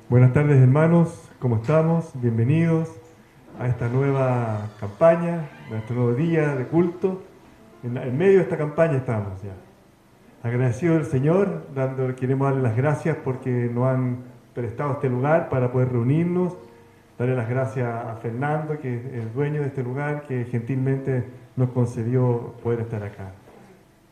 Buenas tardes, hermanos, ¿cómo estamos? Bienvenidos a esta nueva campaña, a nuestro nuevo día de culto. En medio de esta campaña estamos ya. Agradecido del Señor, queremos darle las gracias porque nos han prestado este lugar para poder reunirnos. Darle las gracias a Fernando, que es el dueño de este lugar, que gentilmente nos concedió poder estar acá.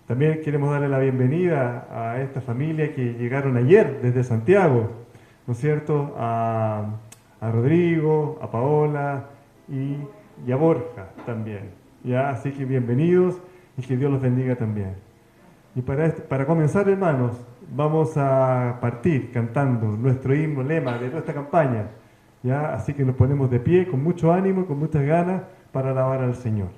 También queremos darle la bienvenida a esta familia que llegaron ayer desde Santiago, ¿no es cierto? A Rodrigo, a Paola y a Borja también. ¿Ya? Así que bienvenidos y que Dios los bendiga también. Y para comenzar, hermanos, vamos a partir cantando nuestro himno, lema de nuestra campaña. ¿Ya? Así que nos ponemos de pie con mucho ánimo y con muchas ganas para alabar al Señor.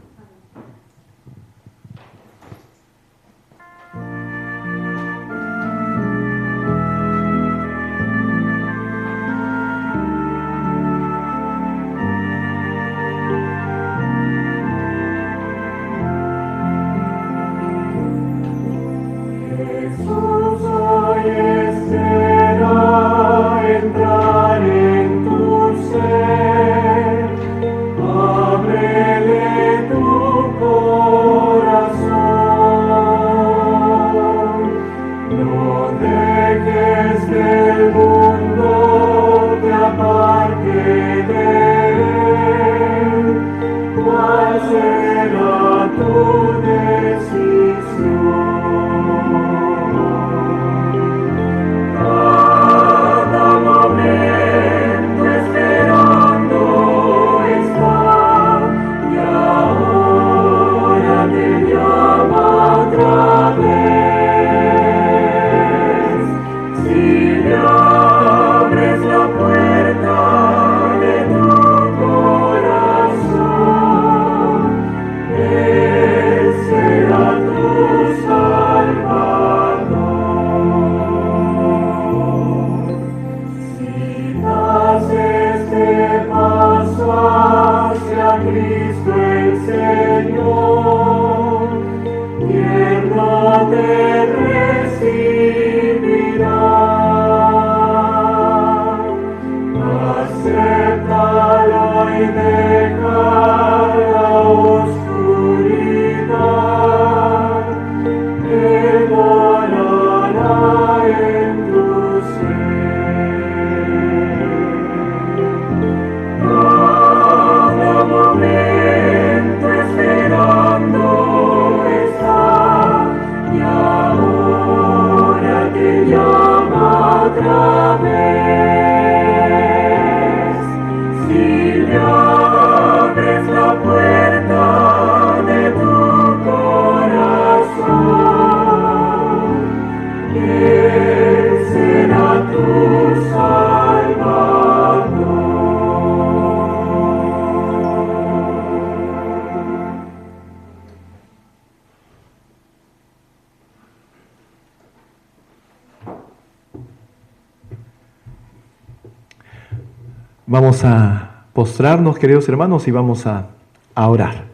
Vamos a postrarnos, queridos hermanos, y vamos a orar.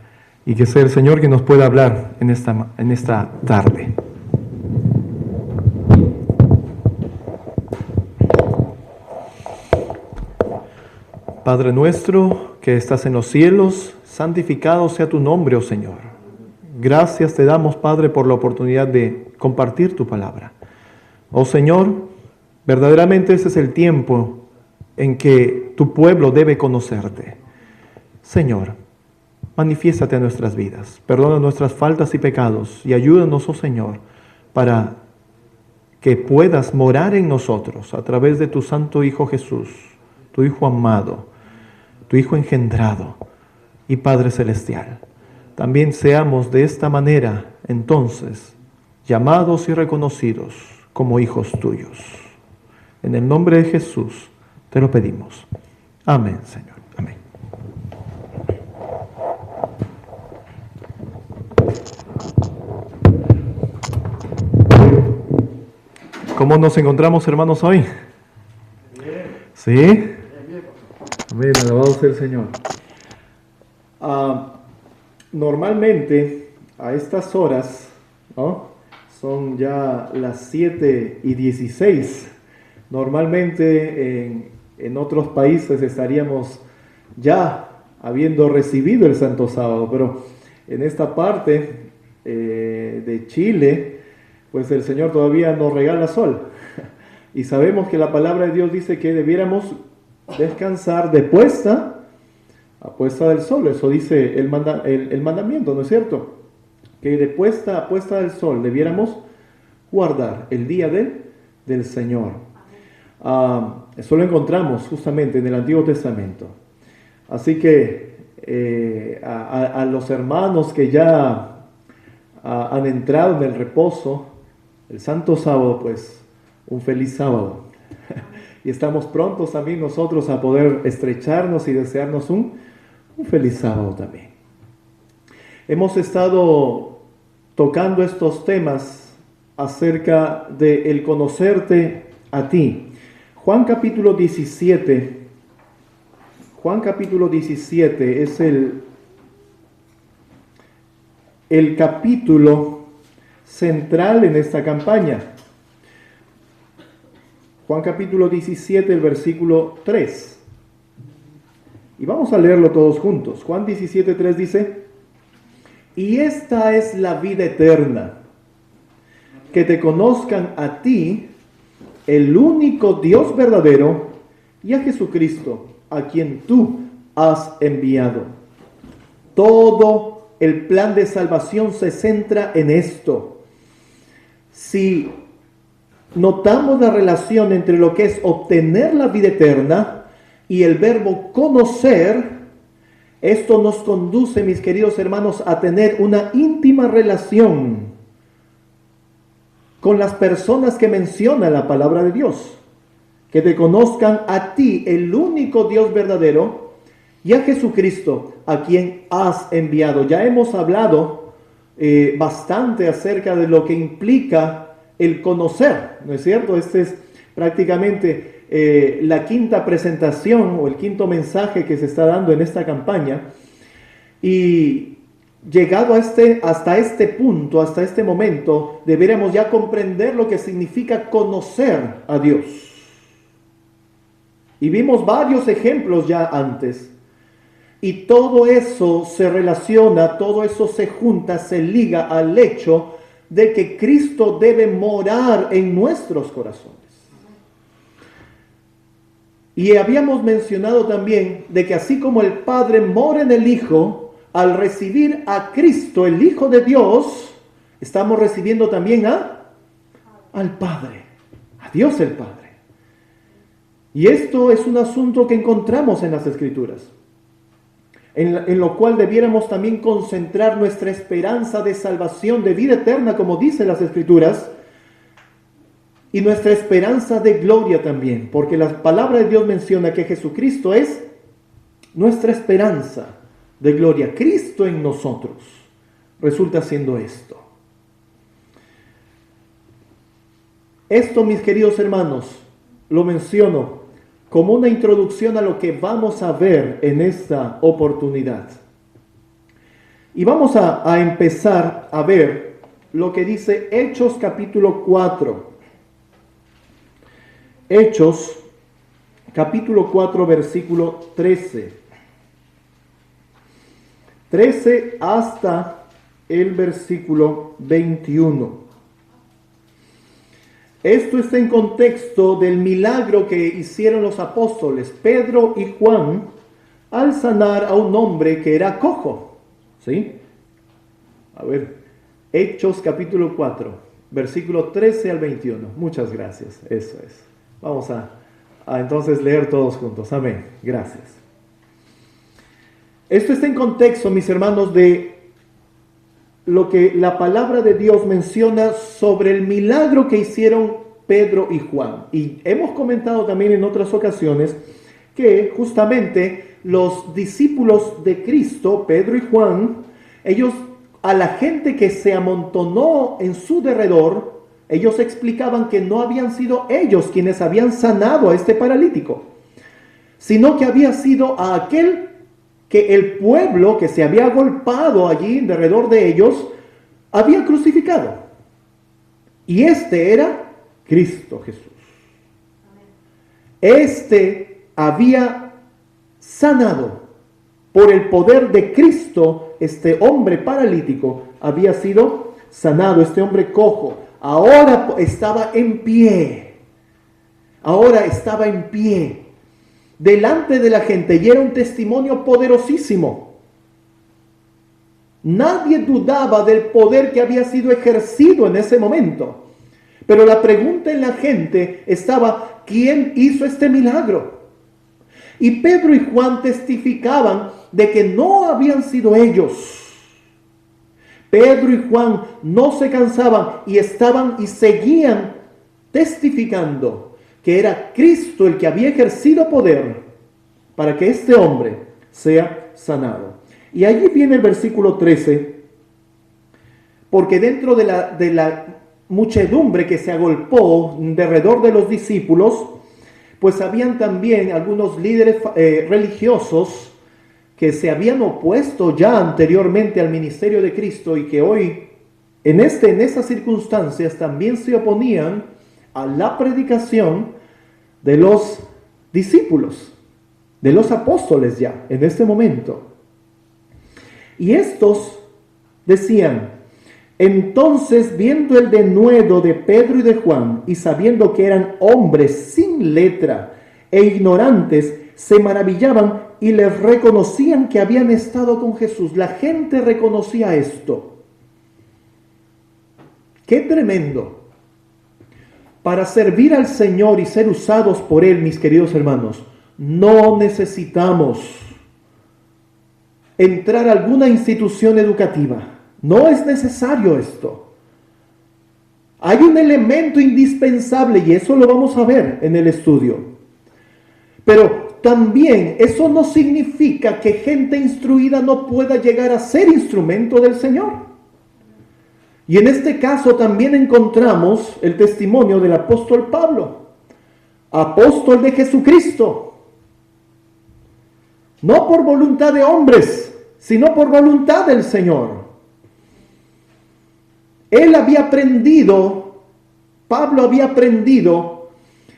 Y que sea el Señor que nos pueda hablar en esta tarde. Padre nuestro que estás en los cielos, santificado sea tu nombre, oh Señor. Gracias te damos, Padre, por la oportunidad de compartir tu palabra. Oh Señor, verdaderamente ese es el tiempo en que tu pueblo debe conocerte. Señor, manifiéstate a nuestras vidas, perdona nuestras faltas y pecados y ayúdanos, oh Señor, para que puedas morar en nosotros a través de tu Santo Hijo Jesús, tu Hijo amado, tu Hijo engendrado y Padre Celestial. También seamos de esta manera, entonces, llamados y reconocidos como hijos tuyos. En el nombre de Jesús te lo pedimos. Amén, Señor. Amén. ¿Cómo nos encontramos, hermanos, hoy? Bien. ¿Sí? Amén, alabado sea el Señor. Normalmente, a estas horas, ¿no? Son ya las 7:16 Normalmente en otros países estaríamos ya habiendo recibido el Santo Sábado, pero en esta parte de Chile, pues el Señor todavía nos regala sol. Y sabemos que la palabra de Dios dice que debiéramos descansar de puesta a puesta del sol. Eso dice el mandamiento, ¿no es cierto? Que de puesta a puesta del sol debiéramos guardar el día del Señor. Eso lo encontramos justamente en el Antiguo Testamento. Así que a los hermanos que ya han entrado en el reposo, el Santo Sábado, pues un feliz sábado. Y estamos prontos también nosotros a poder estrecharnos y desearnos un feliz sábado también. Hemos estado tocando estos temas acerca de el conocerte a ti. Juan capítulo 17 es el capítulo central en esta campaña. Juan capítulo 17, el versículo 3. Y vamos a leerlo todos juntos. Juan 17, 3 dice: y esta es la vida eterna, que te conozcan a ti, el único Dios verdadero, y a Jesucristo, a quien tú has enviado. Todo el plan de salvación se centra en esto. Si notamos la relación entre lo que es obtener la vida eterna y el verbo conocer, esto nos conduce, mis queridos hermanos, a tener una íntima relación con las personas que menciona la palabra de Dios. Que te conozcan a ti, el único Dios verdadero, y a Jesucristo, a quien has enviado. Ya hemos hablado bastante acerca de lo que implica el conocer, ¿no es cierto? Este es prácticamente la quinta presentación o el quinto mensaje que se está dando en esta campaña. Y llegado hasta este punto, hasta este momento, deberíamos ya comprender lo que significa conocer a Dios. Y vimos varios ejemplos ya antes. Y todo eso se relaciona, todo eso se junta, se liga al hecho de que Cristo debe morar en nuestros corazones. Y habíamos mencionado también de que así como el Padre mora en el Hijo, al recibir a Cristo, el Hijo de Dios, estamos recibiendo también al Padre, a Dios el Padre. Y esto es un asunto que encontramos en las Escrituras, en lo cual debiéramos también concentrar nuestra esperanza de salvación, de vida eterna, como dicen las Escrituras, y nuestra esperanza de gloria también, porque la palabra de Dios menciona que Jesucristo es nuestra esperanza de gloria. Cristo en nosotros resulta siendo esto. Esto, mis queridos hermanos, lo menciono como una introducción a lo que vamos a ver en esta oportunidad. Y vamos a empezar a ver lo que dice Hechos capítulo 4. Hechos capítulo 4 versículo 13. 13 hasta el versículo 21. Esto está en contexto del milagro que hicieron los apóstoles Pedro y Juan al sanar a un hombre que era cojo. ¿Sí? A ver, Hechos capítulo 4, versículo 13 al 21. Muchas gracias, eso es. Vamos a entonces leer todos juntos. Amén, gracias. Esto está en contexto, mis hermanos, de lo que la palabra de Dios menciona sobre el milagro que hicieron Pedro y Juan. Y hemos comentado también en otras ocasiones que justamente los discípulos de Cristo, Pedro y Juan, ellos a la gente que se amontonó en su derredor, ellos explicaban que no habían sido ellos quienes habían sanado a este paralítico, sino que había sido a aquel que el pueblo que se había agolpado allí en derredor de ellos había crucificado. Y este era Cristo Jesús. Este había sanado por el poder de Cristo. Este hombre paralítico había sido sanado, este hombre cojo. Ahora estaba en pie. Ahora estaba en pie delante de la gente y era un testimonio poderosísimo. Nadie dudaba del poder que había sido ejercido en ese momento. Pero la pregunta en la gente estaba: ¿quién hizo este milagro? Y Pedro y Juan testificaban de que no habían sido ellos. Pedro y Juan no se cansaban y estaban y seguían testificando que era Cristo el que había ejercido poder para que este hombre sea sanado. Y allí viene el versículo 13, porque dentro de la muchedumbre que se agolpó alrededor de los discípulos, pues habían también algunos líderes religiosos que se habían opuesto ya anteriormente al ministerio de Cristo y que hoy, en esas circunstancias, también se oponían a la predicación de los discípulos, de los apóstoles ya, en este momento. Y estos decían: entonces, viendo el denuedo de Pedro y de Juan, y sabiendo que eran hombres sin letra e ignorantes, se maravillaban y les reconocían que habían estado con Jesús. La gente reconocía esto. ¡Qué tremendo! Para servir al Señor y ser usados por Él, mis queridos hermanos, no necesitamos entrar a alguna institución educativa. No es necesario esto. Hay un elemento indispensable y eso lo vamos a ver en el estudio. Pero también eso no significa que gente instruida no pueda llegar a ser instrumento del Señor. Y en este caso también encontramos el testimonio del apóstol Pablo, apóstol de Jesucristo. No por voluntad de hombres, sino por voluntad del Señor. Él había aprendido, Pablo había aprendido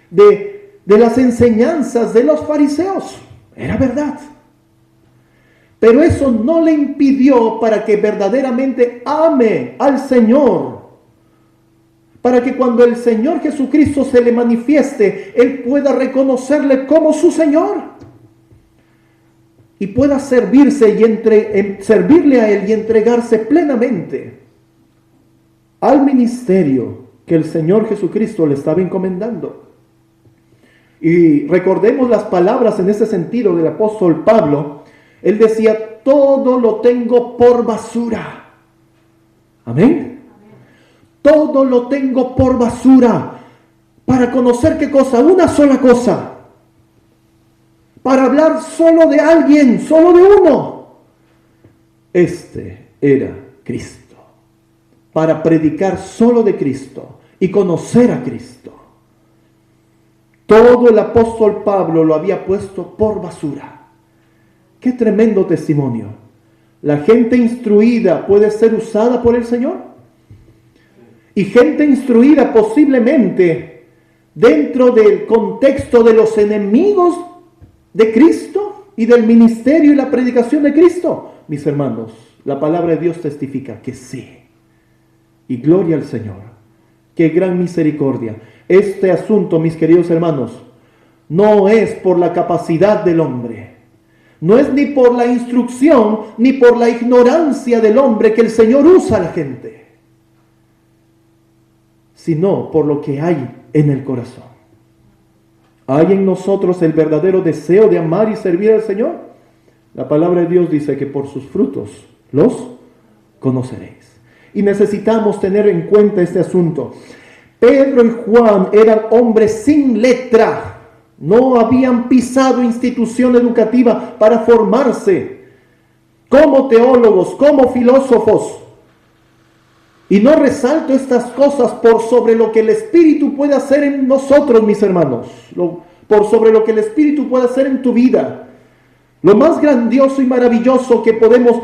de las enseñanzas de los fariseos. Era verdad. Pero eso no le impidió para que verdaderamente ame al Señor. Para que cuando el Señor Jesucristo se le manifieste, Él pueda reconocerle como su Señor. Y pueda servirse servirle a Él y entregarse plenamente al ministerio que el Señor Jesucristo le estaba encomendando. Y recordemos las palabras en ese sentido del apóstol Pablo. Él decía: todo lo tengo por basura. Amén. Todo lo tengo por basura. Para conocer ¿qué cosa? Una sola cosa. Para hablar solo de alguien, solo de uno. Este era Cristo. Para predicar solo de Cristo y conocer a Cristo. Todo el apóstol Pablo lo había puesto por basura. ¡Qué tremendo testimonio! ¿La gente instruida puede ser usada por el Señor? Y gente instruida posiblemente dentro del contexto de los enemigos de Cristo y del ministerio y la predicación de Cristo. Mis hermanos, la palabra de Dios testifica que sí. Y gloria al Señor. ¡Qué gran misericordia! Este asunto, mis queridos hermanos, no es por la capacidad del hombre. No es ni por la instrucción, ni por la ignorancia del hombre que el Señor usa a la gente, sino por lo que hay en el corazón. ¿Hay en nosotros el verdadero deseo de amar y servir al Señor? La palabra de Dios dice que por sus frutos los conoceréis. Y necesitamos tener en cuenta este asunto. Pedro y Juan eran hombres sin letra. No habían pisado institución educativa para formarse como teólogos, como filósofos. Y no resalto estas cosas por sobre lo que el Espíritu puede hacer en nosotros, mis hermanos. Por sobre lo que el Espíritu puede hacer en tu vida. Lo más grandioso y maravilloso que podemos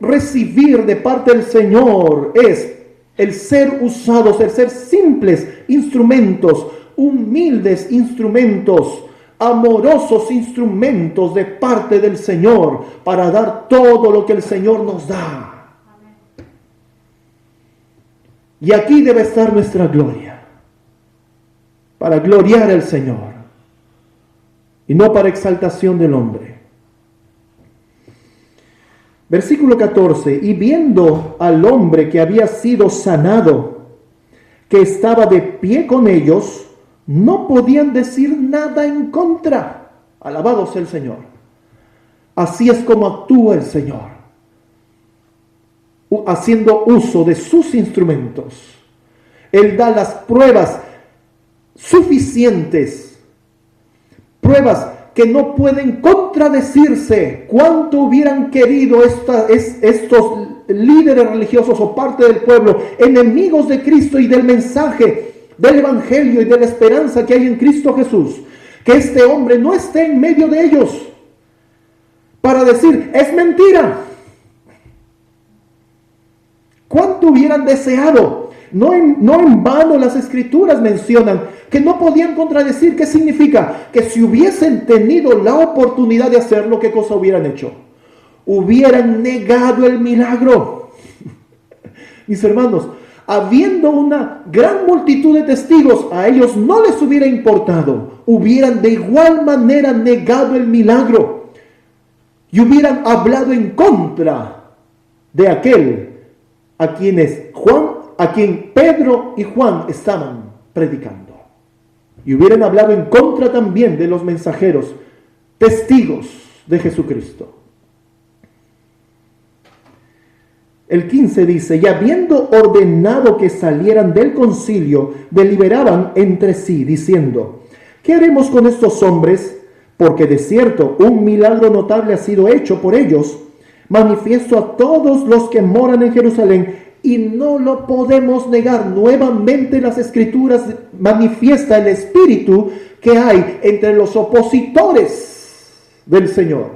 recibir de parte del Señor es el ser usados, el ser simples instrumentos humildes instrumentos, amorosos instrumentos de parte del Señor para dar todo lo que el Señor nos da. Y aquí debe estar nuestra gloria, para gloriar al Señor y no para exaltación del hombre. Versículo 14, y viendo al hombre que había sido sanado, que estaba de pie con ellos, no podían decir nada en contra. Alabado sea el Señor. Así es como actúa el Señor, haciendo uso de sus instrumentos. Él da las pruebas suficientes, pruebas que no pueden contradecirse. ¿Cuánto hubieran querido estos líderes religiosos o parte del pueblo, enemigos de Cristo y del mensaje del Evangelio y de la esperanza que hay en Cristo Jesús, que este hombre no esté en medio de ellos para decir, es mentira? ¿Cuánto hubieran deseado? No en vano las Escrituras mencionan que no podían contradecir. ¿Qué significa? Que si hubiesen tenido la oportunidad de hacerlo, ¿qué cosa hubieran hecho? Hubieran negado el milagro. Mis hermanos, habiendo una gran multitud de testigos, a ellos no les hubiera importado. Hubieran de igual manera negado el milagro y hubieran hablado en contra de aquel a quien Pedro y Juan estaban predicando. Y hubieran hablado en contra también de los mensajeros, testigos de Jesucristo. El 15 dice, y habiendo ordenado que salieran del concilio, deliberaban entre sí, diciendo, ¿qué haremos con estos hombres? Porque de cierto un milagro notable ha sido hecho por ellos, manifiesto a todos los que moran en Jerusalén, y no lo podemos negar. Nuevamente las Escrituras manifiesta el espíritu que hay entre los opositores del Señor.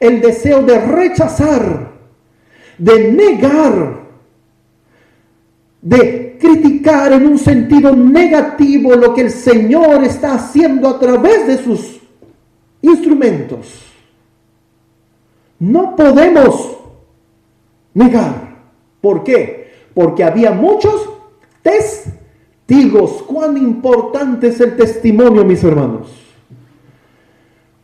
El deseo de rechazar, de negar, de criticar en un sentido negativo lo que el Señor está haciendo a través de sus instrumentos. No podemos negar. ¿Por qué? Porque había muchos testigos. ¿Cuán importante es el testimonio, mis hermanos?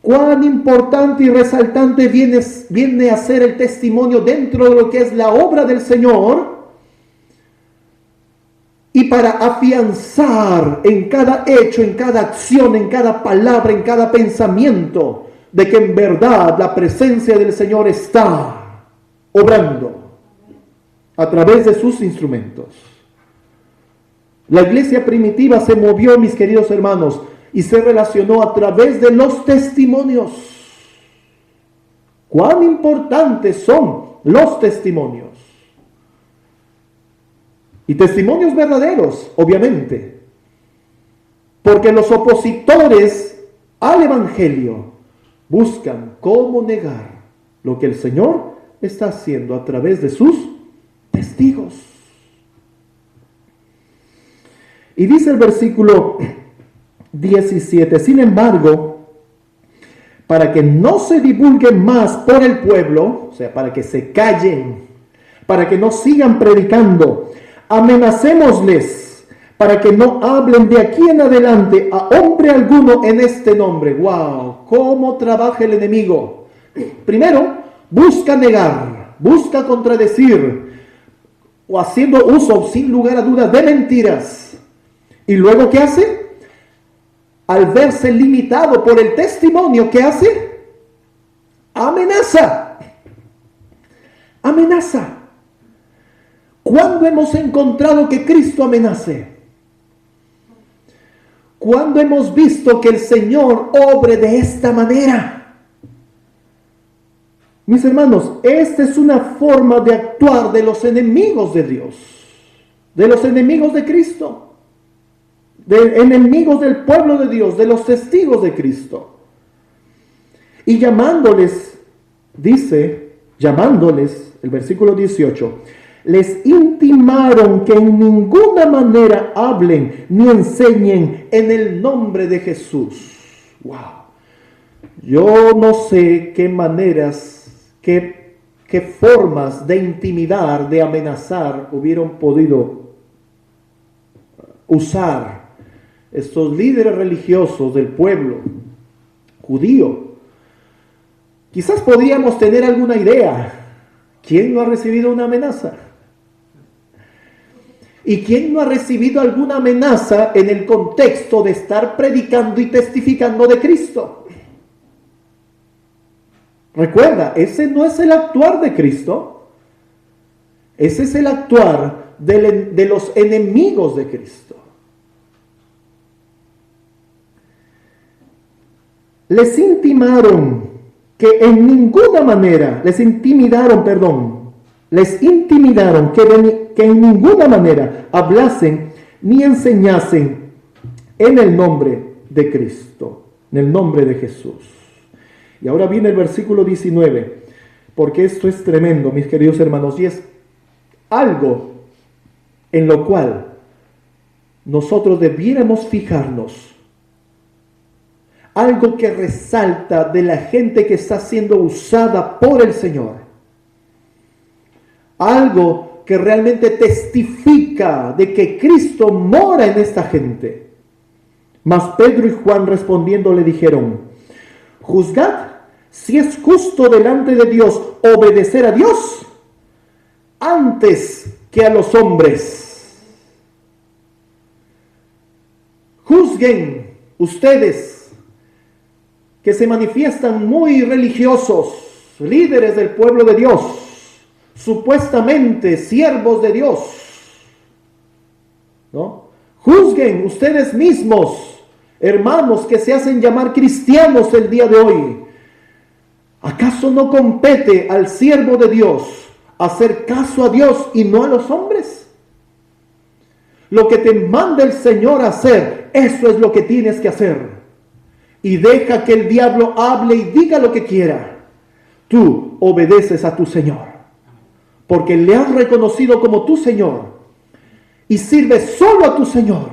Cuán importante y resaltante viene a ser el testimonio dentro de lo que es la obra del Señor, y para afianzar en cada hecho, en cada acción, en cada palabra, en cada pensamiento, de que en verdad la presencia del Señor está obrando a través de sus instrumentos. La iglesia primitiva se movió, mis queridos hermanos, y se relacionó a través de los testimonios. ¿Cuán importantes son los testimonios? Y testimonios verdaderos, obviamente. Porque los opositores al Evangelio buscan cómo negar lo que el Señor está haciendo a través de sus testigos. Y dice el versículo 17, sin embargo, para que no se divulgue más por el pueblo, o sea, para que se callen, para que no sigan predicando, amenacémosles para que no hablen de aquí en adelante a hombre alguno en este nombre. ¡Wow! ¿Cómo trabaja el enemigo? Primero, busca negar, busca contradecir, o haciendo uso, sin lugar a dudas, de mentiras. ¿Y luego qué hace? Al verse limitado por el testimonio, ¿qué hace? Amenaza. Amenaza. ¿Cuándo hemos encontrado que Cristo amenace? ¿Cuándo hemos visto que el Señor obre de esta manera? Mis hermanos, esta es una forma de actuar de los enemigos de Dios, de los enemigos de Cristo, de enemigos del pueblo de Dios, de los testigos de Cristo. Y llamándoles, dice, llamándoles, el versículo 18, les intimaron que en ninguna manera hablen ni enseñen en el nombre de Jesús. ¡Wow! Yo no sé qué maneras, qué formas de intimidar, de amenazar hubieran podido usar estos líderes religiosos del pueblo judío. Quizás podríamos tener alguna idea. ¿Quién no ha recibido una amenaza? ¿Y quién no ha recibido alguna amenaza en el contexto de estar predicando y testificando de Cristo? Recuerda, ese no es el actuar de Cristo. Ese es el actuar de los enemigos de Cristo. Les intimidaron que en ninguna manera hablasen ni enseñasen en el nombre de Cristo, en el nombre de Jesús. Y ahora viene el versículo 19, porque esto es tremendo, mis queridos hermanos, y es algo en lo cual nosotros debiéramos fijarnos. Algo que resalta de la gente que está siendo usada por el Señor. Algo que realmente testifica de que Cristo mora en esta gente. Mas Pedro y Juan respondiendo le dijeron: juzgad si es justo delante de Dios obedecer a Dios antes que a los hombres. Juzguen ustedes que se manifiestan muy religiosos, líderes del pueblo de Dios, supuestamente siervos de Dios, ¿no? Juzguen ustedes mismos, hermanos que se hacen llamar cristianos el día de hoy. ¿Acaso no compete al siervo de Dios hacer caso a Dios y no a los hombres? Lo que te manda el Señor a hacer, eso es lo que tienes que hacer. Y deja que el diablo hable y diga lo que quiera. Tú obedeces a tu Señor, porque le has reconocido como tu Señor y sirves solo a tu Señor,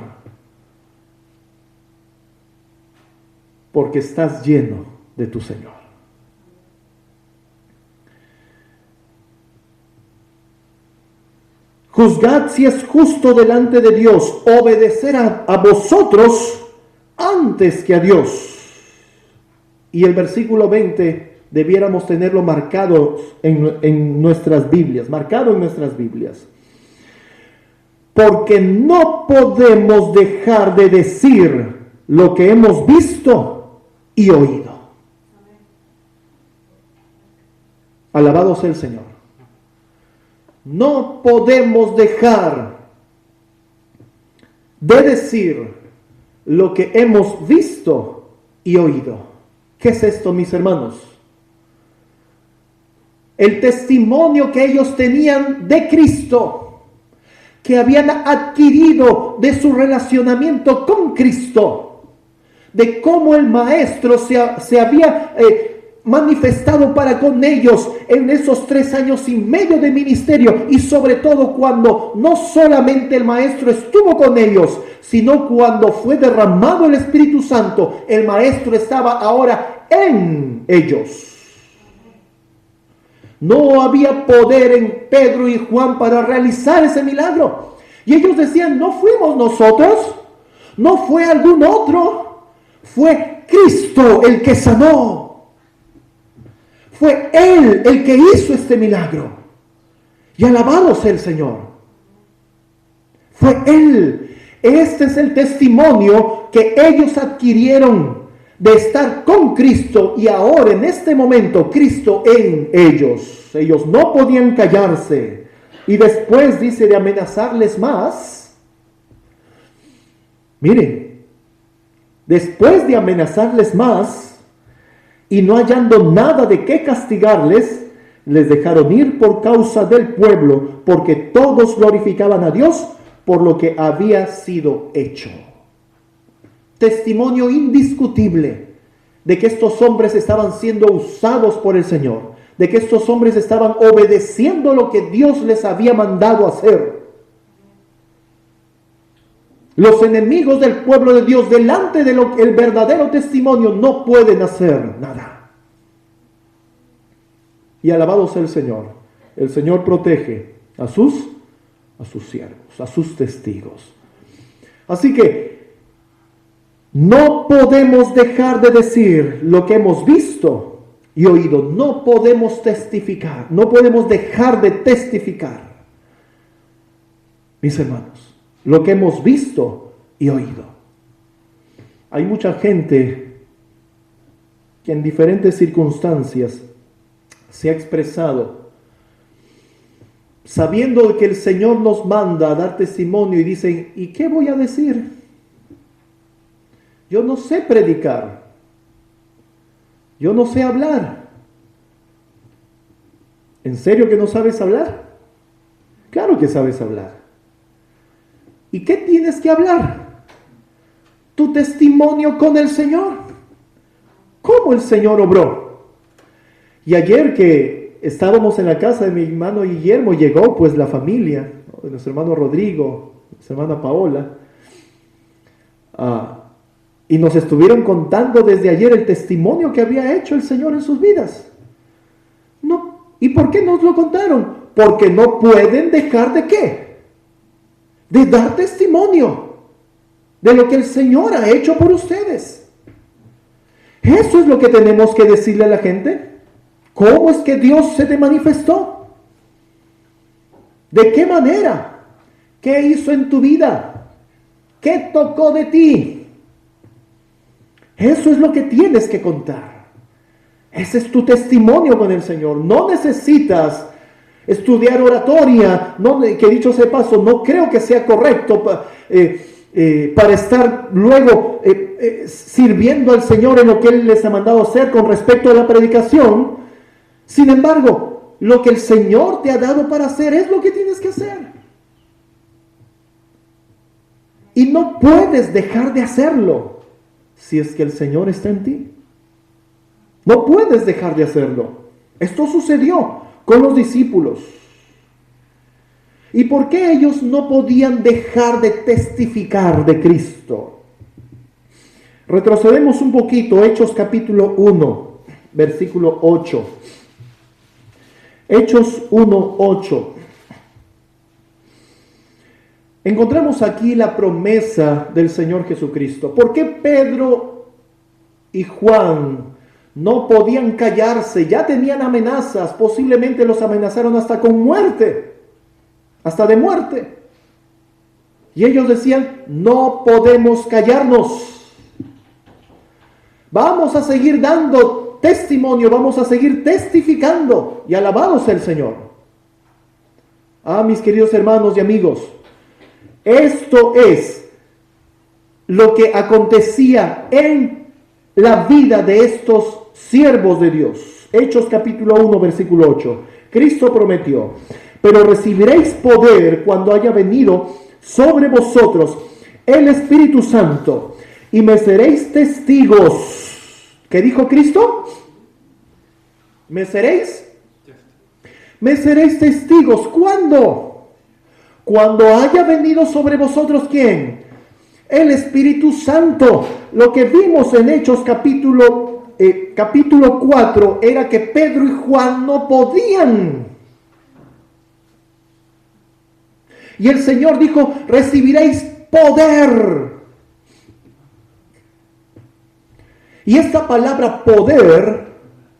porque estás lleno de tu Señor. Juzgad si es justo delante de Dios obedecer a vosotros antes que a Dios. Y el versículo 20 debiéramos tenerlo marcado en nuestras Biblias, marcado en nuestras Biblias. Porque no podemos dejar de decir lo que hemos visto y oído. Alabado sea el Señor. No podemos dejar de decir lo que hemos visto y oído. ¿Qué es esto, mis hermanos? El testimonio que ellos tenían de Cristo, que habían adquirido de su relacionamiento con Cristo, de cómo el Maestro se había manifestado para con ellos en esos 3 años y medio de ministerio, y sobre todo cuando no solamente el Maestro estuvo con ellos, sino cuando fue derramado el Espíritu Santo, el Maestro estaba ahora en ellos. No había poder en Pedro y Juan para realizar ese milagro. Y ellos decían: no fuimos nosotros, no fue algún otro, fue Cristo el que sanó. Fue Él el que hizo este milagro. Y alabado sea el Señor. Fue Él. Este es el testimonio que ellos adquirieron de estar con Cristo, y ahora en este momento Cristo en ellos. Ellos no podían callarse. Y después dice de amenazarles más. Miren, después de amenazarles más y no hallando nada de qué castigarles, les dejaron ir por causa del pueblo, porque todos glorificaban a Dios por lo que había sido hecho. Testimonio indiscutible de que estos hombres estaban siendo usados por el Señor, de que estos hombres estaban obedeciendo lo que Dios les había mandado hacer. Los enemigos del pueblo de Dios, delante del verdadero testimonio, no pueden hacer nada. Y alabado sea el Señor. El Señor protege a sus siervos, a sus testigos. Así que no podemos dejar de decir lo que hemos visto y oído. No podemos testificar, no podemos dejar de testificar, mis hermanos, lo que hemos visto y oído. Hay mucha gente que en diferentes circunstancias se ha expresado sabiendo que el Señor nos manda a dar testimonio y dicen, ¿y qué voy a decir? Yo no sé predicar. Yo no sé hablar. ¿En serio que no sabes hablar? Claro que sabes hablar. ¿Y qué tienes que hablar? Tu testimonio con el Señor. ¿Cómo el Señor obró? Y ayer que estábamos en la casa de mi hermano Guillermo, llegó pues la familia, ¿no?, de nuestro hermano Rodrigo, nuestra hermana Paola, y nos estuvieron contando desde ayer el testimonio que había hecho el Señor en sus vidas. No, ¿y por qué nos lo contaron? Porque no pueden dejar de ¿qué? De dar testimonio de lo que el Señor ha hecho por ustedes. Eso es lo que tenemos que decirle a la gente. ¿Cómo es que Dios se te manifestó? ¿De qué manera? ¿Qué hizo en tu vida? ¿Qué tocó de ti? Eso es lo que tienes que contar. Ese es tu testimonio con el Señor. No necesitas estudiar oratoria, no, que dicho sea paso, no creo que sea correcto para estar luego sirviendo al Señor en lo que Él les ha mandado hacer con respecto a la predicación. Sin embargo, lo que el Señor te ha dado para hacer es lo que tienes que hacer. Y no puedes dejar de hacerlo si es que el Señor está en ti. No puedes dejar de hacerlo. Esto sucedió con los discípulos. ¿Y por qué ellos no podían dejar de testificar de Cristo? Retrocedemos un poquito, Hechos capítulo 1, versículo 8. Hechos 1, 8. Encontramos aquí la promesa del Señor Jesucristo. ¿Por qué Pedro y Juan no podían callarse? Ya tenían amenazas, posiblemente los amenazaron hasta con muerte, hasta de muerte. Y ellos decían, no podemos callarnos. Vamos a seguir dando testimonio, vamos a seguir testificando, y alabado sea el Señor. Mis queridos hermanos y amigos, esto es lo que acontecía en la vida de estos siervos de Dios. Hechos capítulo 1, versículo 8. Cristo prometió, pero recibiréis poder cuando haya venido sobre vosotros el Espíritu Santo, y me seréis testigos. ¿Qué dijo Cristo? ¿Me seréis? Me seréis testigos. ¿Cuándo? Cuando haya venido sobre vosotros, ¿quién? El Espíritu Santo. Lo que vimos en Hechos capítulo 4 era que Pedro y Juan no podían. Y el Señor dijo, recibiréis poder. Y esta palabra poder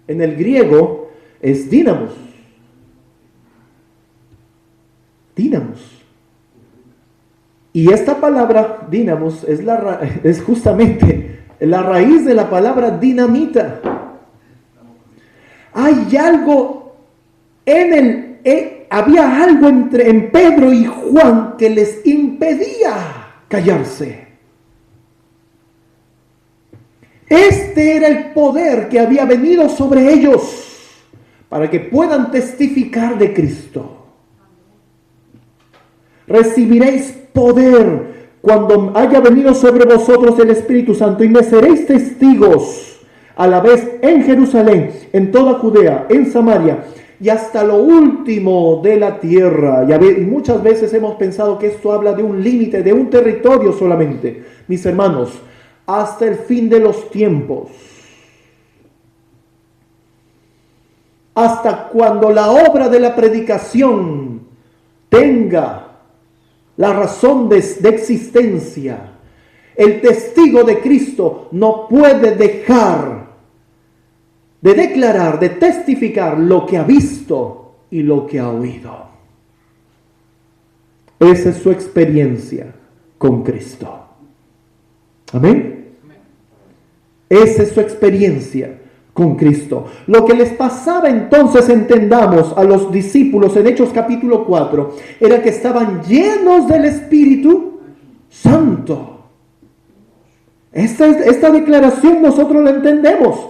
en el griego es dínamos. Dínamos. Y esta palabra dínamos es justamente la raíz de la palabra dinamita. Hay algo había algo en Pedro y Juan que les impedía callarse. Este era el poder que había venido sobre ellos para que puedan testificar de Cristo. Recibiréis poder cuando haya venido sobre vosotros el Espíritu Santo, y me seréis testigos. a la vez en Jerusalén, en toda Judea, en Samaria y hasta lo último de la tierra. Y muchas veces hemos pensado que esto habla de un límite, de un territorio solamente. Mis hermanos, hasta el fin de los tiempos. Hasta cuando la obra de la predicación tenga la razón de existencia, el testigo de Cristo no puede dejar de declarar, de testificar lo que ha visto y lo que ha oído. Esa es su experiencia con Cristo. Amén. Esa es su experiencia con Cristo. Lo que les pasaba entonces, entendamos, a los discípulos en Hechos capítulo 4, era que estaban llenos del Espíritu Santo. Esta declaración nosotros la entendemos.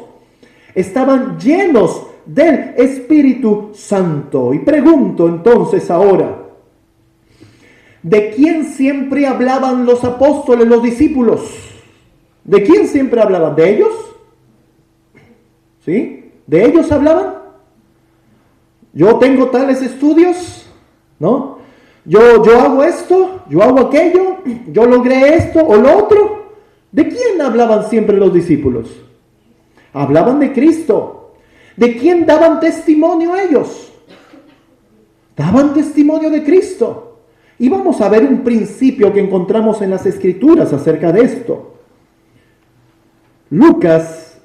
Estaban llenos del Espíritu Santo. Y pregunto entonces ahora, ¿de quién siempre hablaban los apóstoles, los discípulos? ¿De quién siempre hablaban? ¿De ellos? ¿Sí? ¿De ellos hablaban? Yo tengo tales estudios, ¿no? Yo hago esto, yo hago aquello, yo logré esto o lo otro. ¿De quién hablaban siempre los discípulos? Hablaban de Cristo. ¿De quién daban testimonio ellos? Daban testimonio de Cristo. Y vamos a ver un principio que encontramos en las Escrituras acerca de esto. Lucas,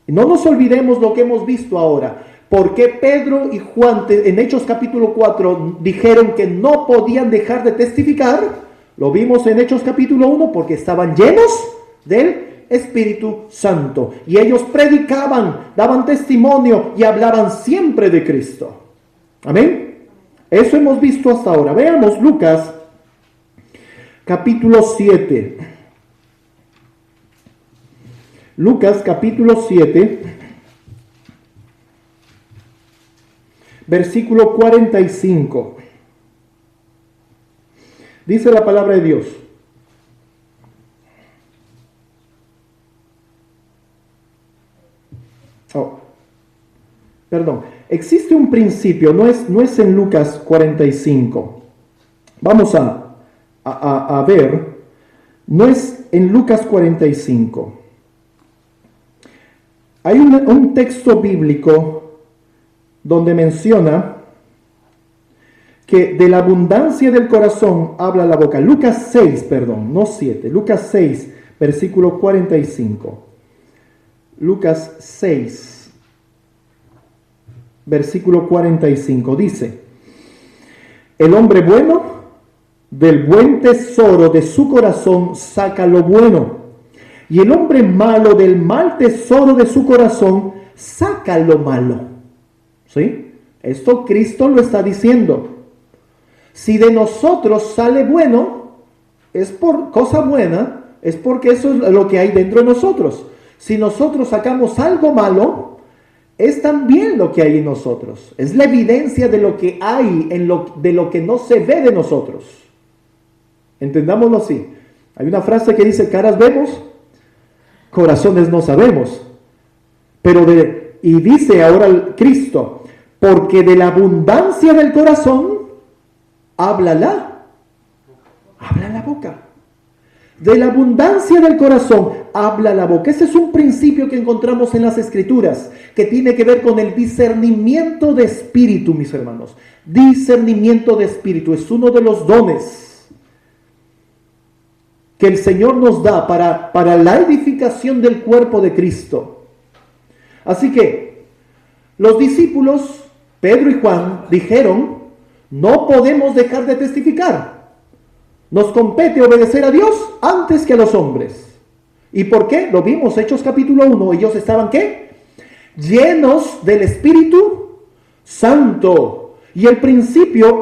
no nos olvidemos lo que hemos visto ahora. ¿Por qué Pedro y Juan en Hechos capítulo 4 dijeron que no podían dejar de testificar? Lo vimos en Hechos capítulo 1 porque estaban llenos del Espíritu Santo. Y ellos predicaban, daban testimonio y hablaban siempre de Cristo. Amén. Eso hemos visto hasta ahora. Veamos Lucas capítulo 7. Lucas capítulo 7, versículo 45. Dice la palabra de Dios: existe un principio, no es en Lucas 45. Vamos a ver, no es en Lucas 45. Hay un texto bíblico donde menciona que de la abundancia del corazón habla la boca. Lucas 6, perdón, no 7. Lucas 6, versículo 45. Lucas 6, versículo 45. Dice: el hombre bueno del buen tesoro de su corazón saca lo bueno. Y el hombre malo del mal tesoro de su corazón saca lo malo. ¿Sí? Esto Cristo lo está diciendo. Si de nosotros sale bueno, es por cosa buena, es porque eso es lo que hay dentro de nosotros. Si nosotros sacamos algo malo, es también lo que hay en nosotros. Es la evidencia de lo que hay, de lo que no se ve de nosotros. Entendámoslo así. Hay una frase que dice: caras vemos, corazones no sabemos. Y dice ahora Cristo: porque de la abundancia del corazón habla la boca. De la abundancia del corazón habla la boca. Ese es un principio que encontramos en las Escrituras, que tiene que ver con el discernimiento de espíritu, mis hermanos. Discernimiento de espíritu es uno de los dones que el Señor nos da para la edificación del cuerpo de Cristo. Así que los discípulos, Pedro y Juan, dijeron: no podemos dejar de testificar. Nos compete obedecer a Dios antes que a los hombres. ¿Y por qué? Lo vimos, Hechos capítulo 1. Ellos estaban, ¿qué? Llenos del Espíritu Santo. Y el principio,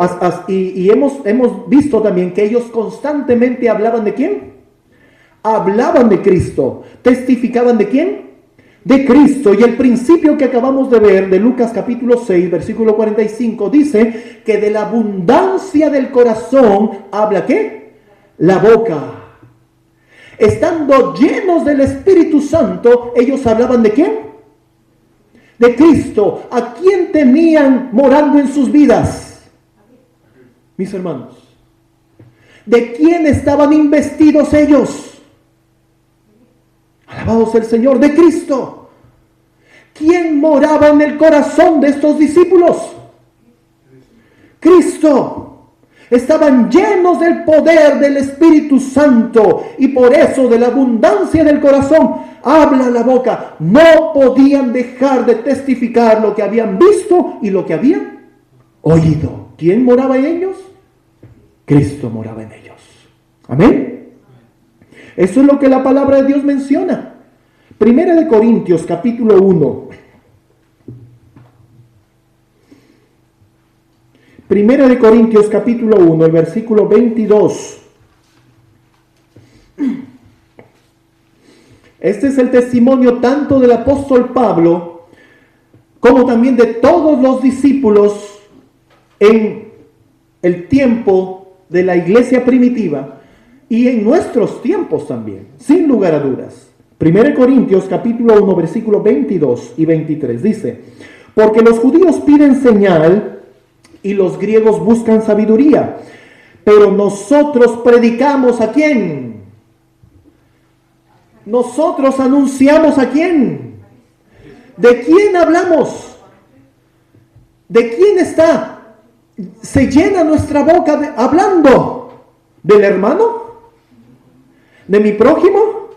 y hemos visto también que ellos constantemente hablaban ¿de quién? Hablaban de Cristo. ¿Testificaban de quién? De Cristo. Y el principio que acabamos de ver de Lucas capítulo 6, versículo 45, dice que de la abundancia del corazón habla ¿qué? La boca. Estando llenos del Espíritu Santo, ellos hablaban ¿de quién? De Cristo. ¿A quién tenían morando en sus vidas? Mis hermanos. ¿De quién estaban investidos ellos? Alabado sea el Señor, de Cristo. ¿Quién moraba en el corazón de estos discípulos? Cristo. Estaban llenos del poder del Espíritu Santo y por eso de la abundancia del corazón habla la boca. No podían dejar de testificar lo que habían visto y lo que habían oído. ¿Quién moraba en ellos? Cristo moraba en ellos. Amén. Eso es lo que la palabra de Dios menciona. Primera de Corintios capítulo 1. Primera de Corintios capítulo 1, el versículo 22. Este es el testimonio tanto del apóstol Pablo como también de todos los discípulos en el tiempo de la iglesia primitiva y en nuestros tiempos también, sin lugar a dudas. 1 Corintios capítulo 1, versículos 22 y 23 dice: porque los judíos piden señal y los griegos buscan sabiduría, pero nosotros predicamos ¿a quién? Nosotros anunciamos ¿a quién? ¿De quién hablamos? ¿De quién está? ¿Se llena nuestra boca hablando? ¿Del hermano? ¿De mi prójimo?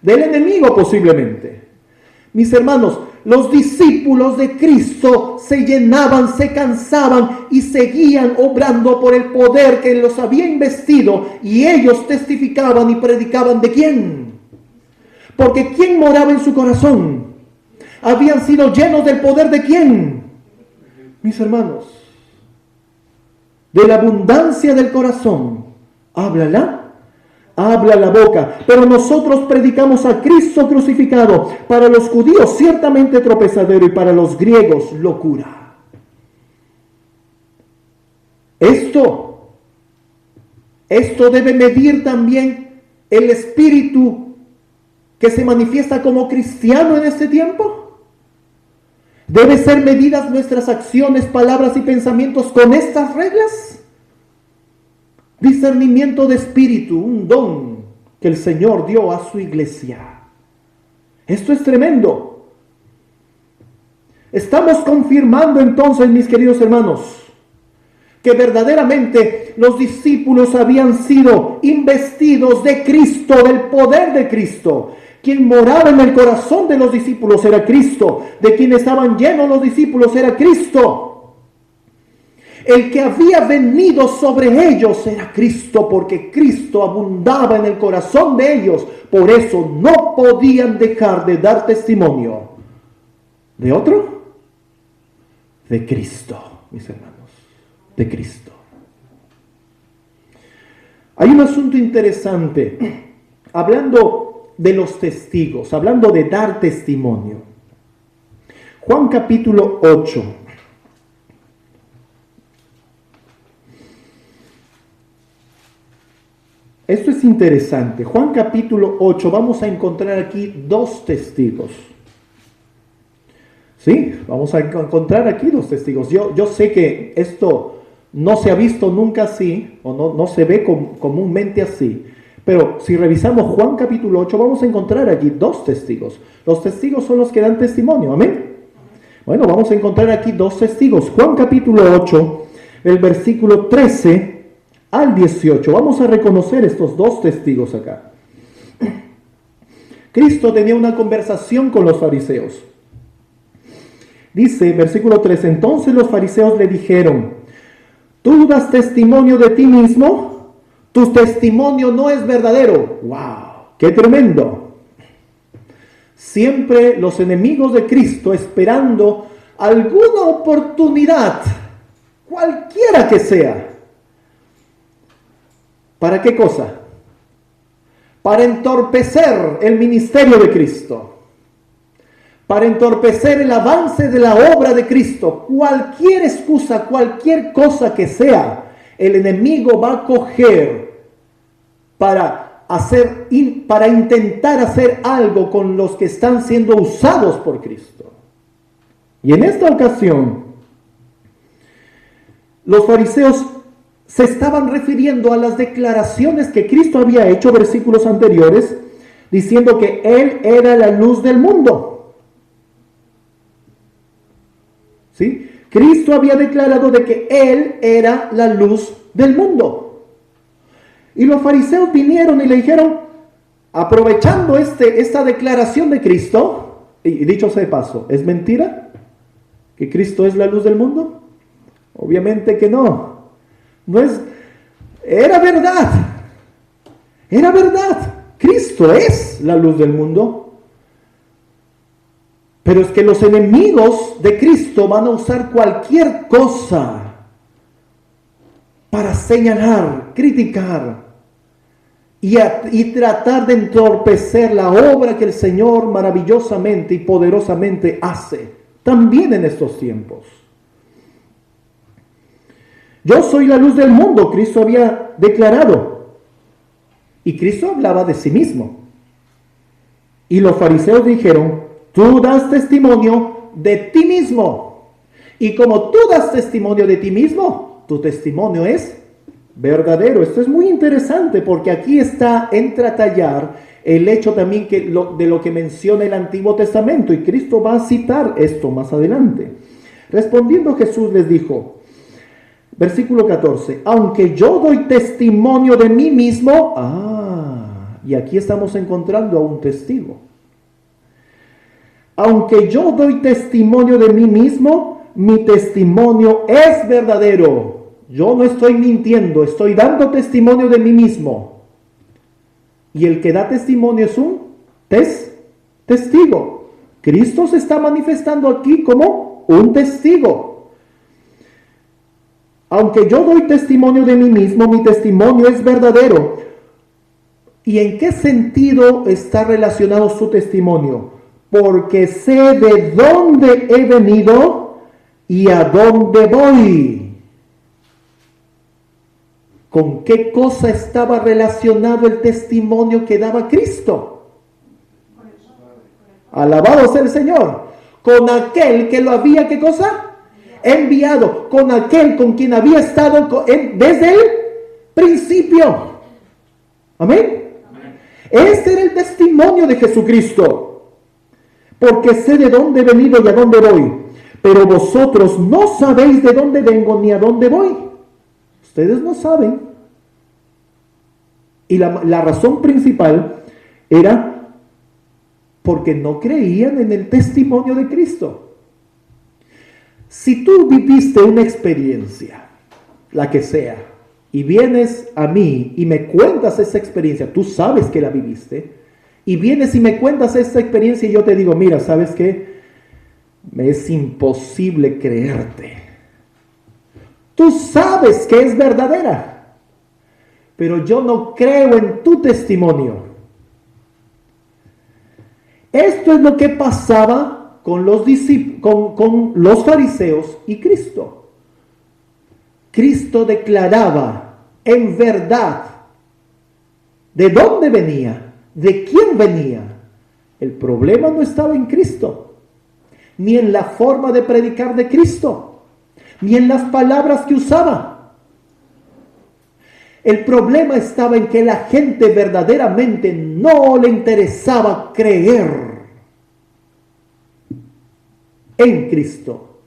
¿Del enemigo posiblemente? Mis hermanos, los discípulos de Cristo se llenaban, se cansaban y seguían obrando por el poder que los había investido, y ellos testificaban y predicaban ¿de quién? Porque ¿quién moraba en su corazón? Habían sido llenos del poder ¿de quién? Mis hermanos, de la abundancia del corazón habla la boca. Pero nosotros predicamos a Cristo crucificado, para los judíos ciertamente tropezadero y para los griegos locura. Esto debe medir también el espíritu que se manifiesta como cristiano en este tiempo. Debe ser medidas nuestras acciones, palabras y pensamientos con estas reglas. Discernimiento de espíritu, un don que el Señor dio a su iglesia. Esto es tremendo. Estamos confirmando entonces, mis queridos hermanos, que verdaderamente los discípulos habían sido investidos de Cristo, del poder de Cristo. Quien moraba en el corazón de los discípulos era Cristo. De quien estaban llenos los discípulos era Cristo. El que había venido sobre ellos era Cristo, porque Cristo abundaba en el corazón de ellos. Por eso no podían dejar de dar testimonio. ¿De otro? De Cristo, mis hermanos. De Cristo. Hay un asunto interesante. Hablando de los testigos, hablando de dar testimonio. Juan capítulo 8. Esto es interesante. Juan capítulo 8, vamos a encontrar aquí dos testigos. ¿Sí? Vamos a encontrar aquí dos testigos. Yo sé que esto no se ha visto nunca así, o no se ve comúnmente así. Pero si revisamos Juan capítulo 8, vamos a encontrar aquí dos testigos. Los testigos son los que dan testimonio. ¿Amén? Bueno, vamos a encontrar aquí dos testigos. Juan capítulo 8, el versículo 13 al 18. Vamos a reconocer estos dos testigos acá. Cristo tenía una conversación con los fariseos. Dice, versículo 13, entonces los fariseos le dijeron: ¿tú das testimonio de ti mismo? Tu testimonio no es verdadero. ¡Wow! ¡Qué tremendo! Siempre los enemigos de Cristo esperando alguna oportunidad, cualquiera que sea. ¿Para qué cosa? Para entorpecer el ministerio de Cristo. Para entorpecer el avance de la obra de Cristo. Cualquier excusa, cualquier cosa que sea, el enemigo va a coger para para intentar hacer algo con los que están siendo usados por Cristo. Y en esta ocasión, los fariseos se estaban refiriendo a las declaraciones que Cristo había hecho, versículos anteriores, diciendo que Él era la luz del mundo. ¿Sí? Cristo había declarado de que Él era la luz del mundo. Y los fariseos vinieron y le dijeron, aprovechando esta declaración de Cristo, y dicho sea de paso, ¿es mentira que Cristo es la luz del mundo? Obviamente que no. Era verdad. Era verdad. Cristo es la luz del mundo. Pero es que los enemigos de Cristo van a usar cualquier cosa para señalar, criticar y tratar de entorpecer la obra que el Señor maravillosamente y poderosamente hace, también en estos tiempos. Yo soy la luz del mundo, Cristo había declarado. Y Cristo hablaba de sí mismo. Y los fariseos dijeron, tú das testimonio de ti mismo. Y como tú das testimonio de ti mismo, tu testimonio es verdadero. Esto es muy interesante porque aquí entra a tallar el hecho también de lo que menciona el Antiguo Testamento. Y Cristo va a citar esto más adelante. Respondiendo Jesús les dijo, versículo 14, aunque yo doy testimonio de mí mismo, y aquí estamos encontrando a un testigo. Aunque yo doy testimonio de mí mismo, mi testimonio es verdadero. Yo no estoy mintiendo, estoy dando testimonio de mí mismo. Y el que da testimonio es un testigo. Cristo se está manifestando aquí como un testigo. Aunque yo doy testimonio de mí mismo, mi testimonio es verdadero. ¿Y en qué sentido está relacionado su testimonio? Porque sé de dónde he venido y a dónde voy. ¿Con qué cosa estaba relacionado el testimonio que daba Cristo? Alabado sea el Señor. Con aquel que lo había, ¿qué cosa? Enviado, con aquel con quien había estado desde el principio. Amén. Este era el testimonio de Jesucristo. Porque sé de dónde he venido y a dónde voy. Pero vosotros no sabéis de dónde vengo ni a dónde voy. Ustedes no saben. Y la razón principal era porque no creían en el testimonio de Cristo. Si tú viviste una experiencia, la que sea, y vienes a mí y me cuentas esa experiencia, tú sabes que la viviste, y vienes y me cuentas esa experiencia y yo te digo, mira, ¿sabes qué? Me es imposible creerte. Tú sabes que es verdadera, pero yo no creo en tu testimonio. Esto es lo que pasaba con los fariseos y Cristo. Cristo declaraba en verdad de dónde venía, de quién venía. El problema no estaba en Cristo, ni en la forma de predicar de Cristo, ni en las palabras que usaba. El problema estaba en que la gente verdaderamente no le interesaba creer en Cristo,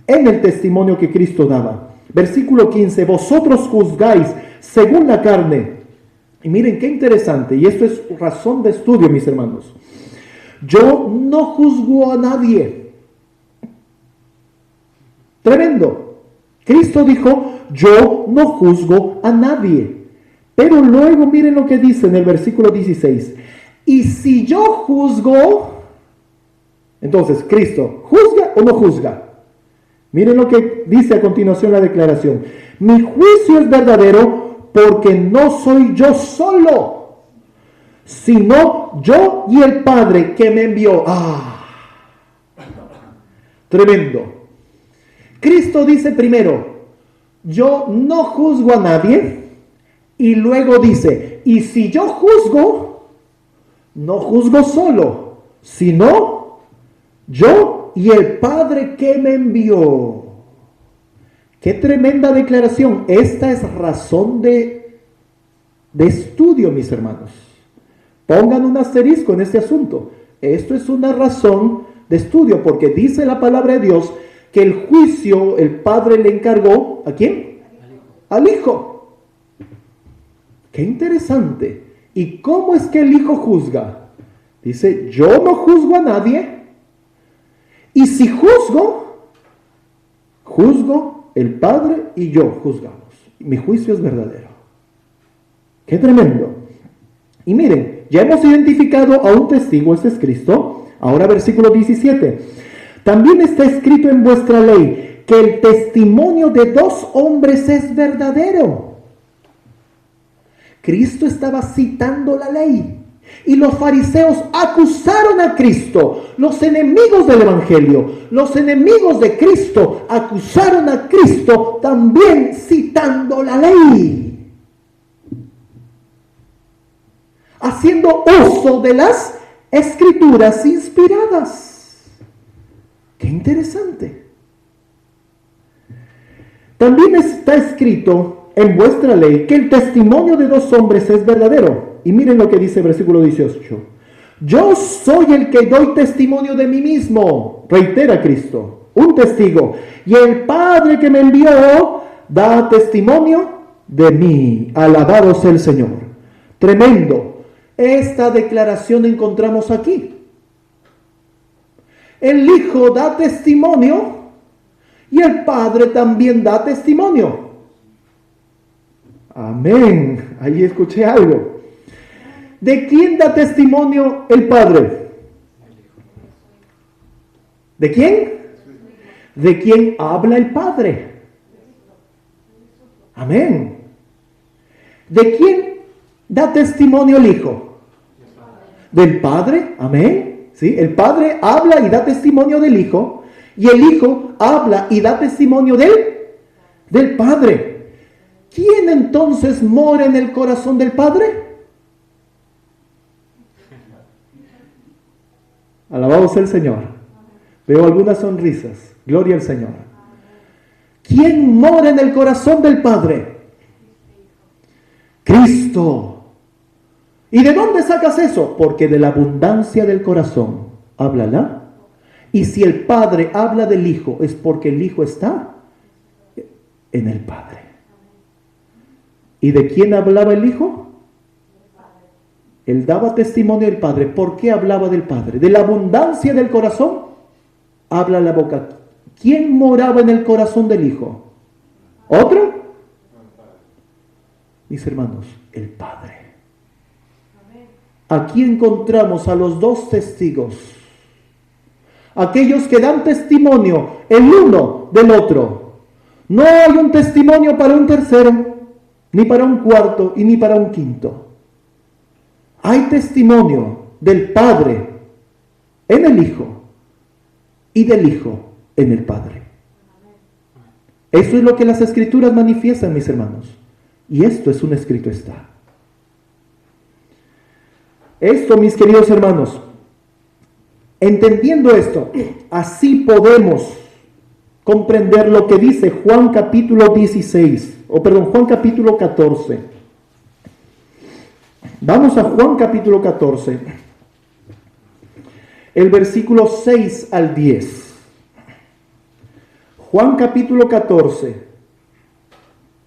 en el testimonio que Cristo daba. Versículo 15, vosotros juzgáis según la carne. Y miren qué interesante, y esto es razón de estudio, mis hermanos. Yo no juzgo a nadie. Tremendo. Cristo dijo, yo no juzgo a nadie. Pero luego miren lo que dice en el versículo 16. Y si yo juzgo, entonces, ¿Cristo juzga o no juzga? Miren lo que dice a continuación la declaración. Mi juicio es verdadero porque no soy yo solo, sino yo y el Padre que me envió. Tremendo. Cristo dice primero, yo no juzgo a nadie Y luego dice, y si yo juzgo, no juzgo solo, sino yo y el Padre que me envió. Qué tremenda declaración. Esta es razón de estudio, mis hermanos. Pongan un asterisco en este asunto. Esto es una razón de estudio, porque dice la palabra de Dios que el juicio el Padre le encargó, ¿a quién? Al Hijo. Qué interesante. ¿Y cómo es que el Hijo juzga? Dice, yo no juzgo a nadie, y si juzgo, el Padre y yo juzgamos. Mi juicio es verdadero. Qué tremendo. Y miren, ya hemos identificado a un testigo, este es Cristo. Ahora versículo 17. También está escrito en vuestra ley que el testimonio de dos hombres es verdadero. Cristo estaba citando la ley. Y los fariseos acusaron a Cristo. Los enemigos del Evangelio, los enemigos de Cristo, acusaron a Cristo también citando la ley, haciendo uso de las escrituras inspiradas. Qué interesante. También está escrito en vuestra ley que el testimonio de dos hombres es verdadero. Y miren lo que dice el versículo 18. Yo soy el que doy testimonio de mí mismo, reitera Cristo, un testigo. Y el Padre que me envió da testimonio de mí. Alabado sea el Señor. Tremendo. Esta declaración encontramos aquí. El Hijo da testimonio y el Padre también da testimonio. Amén. Ahí escuché algo. ¿De quién da testimonio el Padre? ¿De quién? ¿De quién habla el Padre? Amén. ¿De quién da testimonio el Hijo? Del Padre. Amén. ¿Sí? El Padre habla y da testimonio del Hijo, y el Hijo habla y da testimonio del Padre. ¿Quién entonces mora en el corazón del Padre? Alabado sea el Señor. Veo algunas sonrisas. Gloria al Señor. ¿Quién mora en el corazón del Padre? Cristo. ¿Y de dónde sacas eso? Porque de la abundancia del corazón háblala. Y si el Padre habla del Hijo, es porque el Hijo está en el Padre. ¿Y de quién hablaba el Hijo? Él daba testimonio del Padre. ¿Por qué hablaba del Padre? De la abundancia del corazón habla la boca. ¿Quién moraba en el corazón del Hijo? ¿Otro? Mis hermanos, el Padre. Aquí encontramos a los dos testigos. Aquellos que dan testimonio el uno del otro. No hay un testimonio para un tercero, ni para un cuarto y ni para un quinto. Hay testimonio del Padre en el Hijo y del Hijo en el Padre. Eso es lo que las Escrituras manifiestan, mis hermanos. Y esto es un escrito está. Esto, mis queridos hermanos, entendiendo esto, así podemos comprender lo que dice Juan capítulo 16, Juan capítulo 14. Vamos a Juan capítulo 14, el versículo 6 al 10. Juan capítulo 14,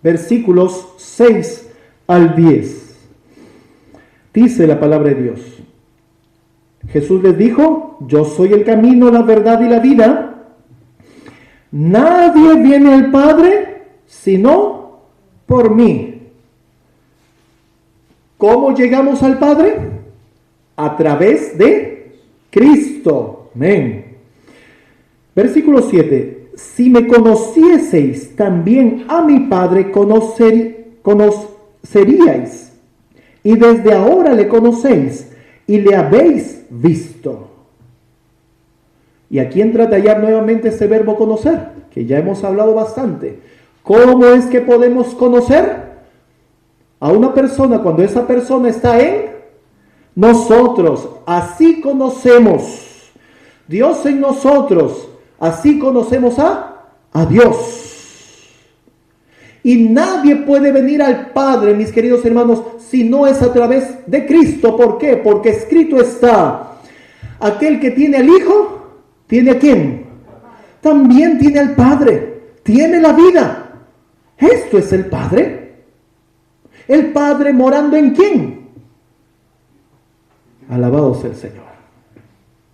versículos 6 al 10. Dice la palabra de Dios. Jesús les dijo, yo soy el camino, la verdad y la vida. Nadie viene al Padre sino por mí. ¿Cómo llegamos al Padre? A través de Cristo. Amén. Versículo 7. Si me conocieseis, también a mi Padre conoceríais. Y desde ahora le conocéis y le habéis visto. Y aquí entra a tallar nuevamente ese verbo conocer, que ya hemos hablado bastante. ¿Cómo es que podemos conocer? a una persona cuando esa persona está en nosotros. Así conocemos Dios en nosotros. Así conocemos a Dios. Y nadie puede venir al Padre, mis queridos hermanos, si no es a través de Cristo. ¿Por qué? Porque escrito está: aquel que tiene al Hijo, ¿tiene a quién? También tiene al Padre, tiene la vida. Esto es el Padre. El Padre morando en quién. Alabado sea el Señor.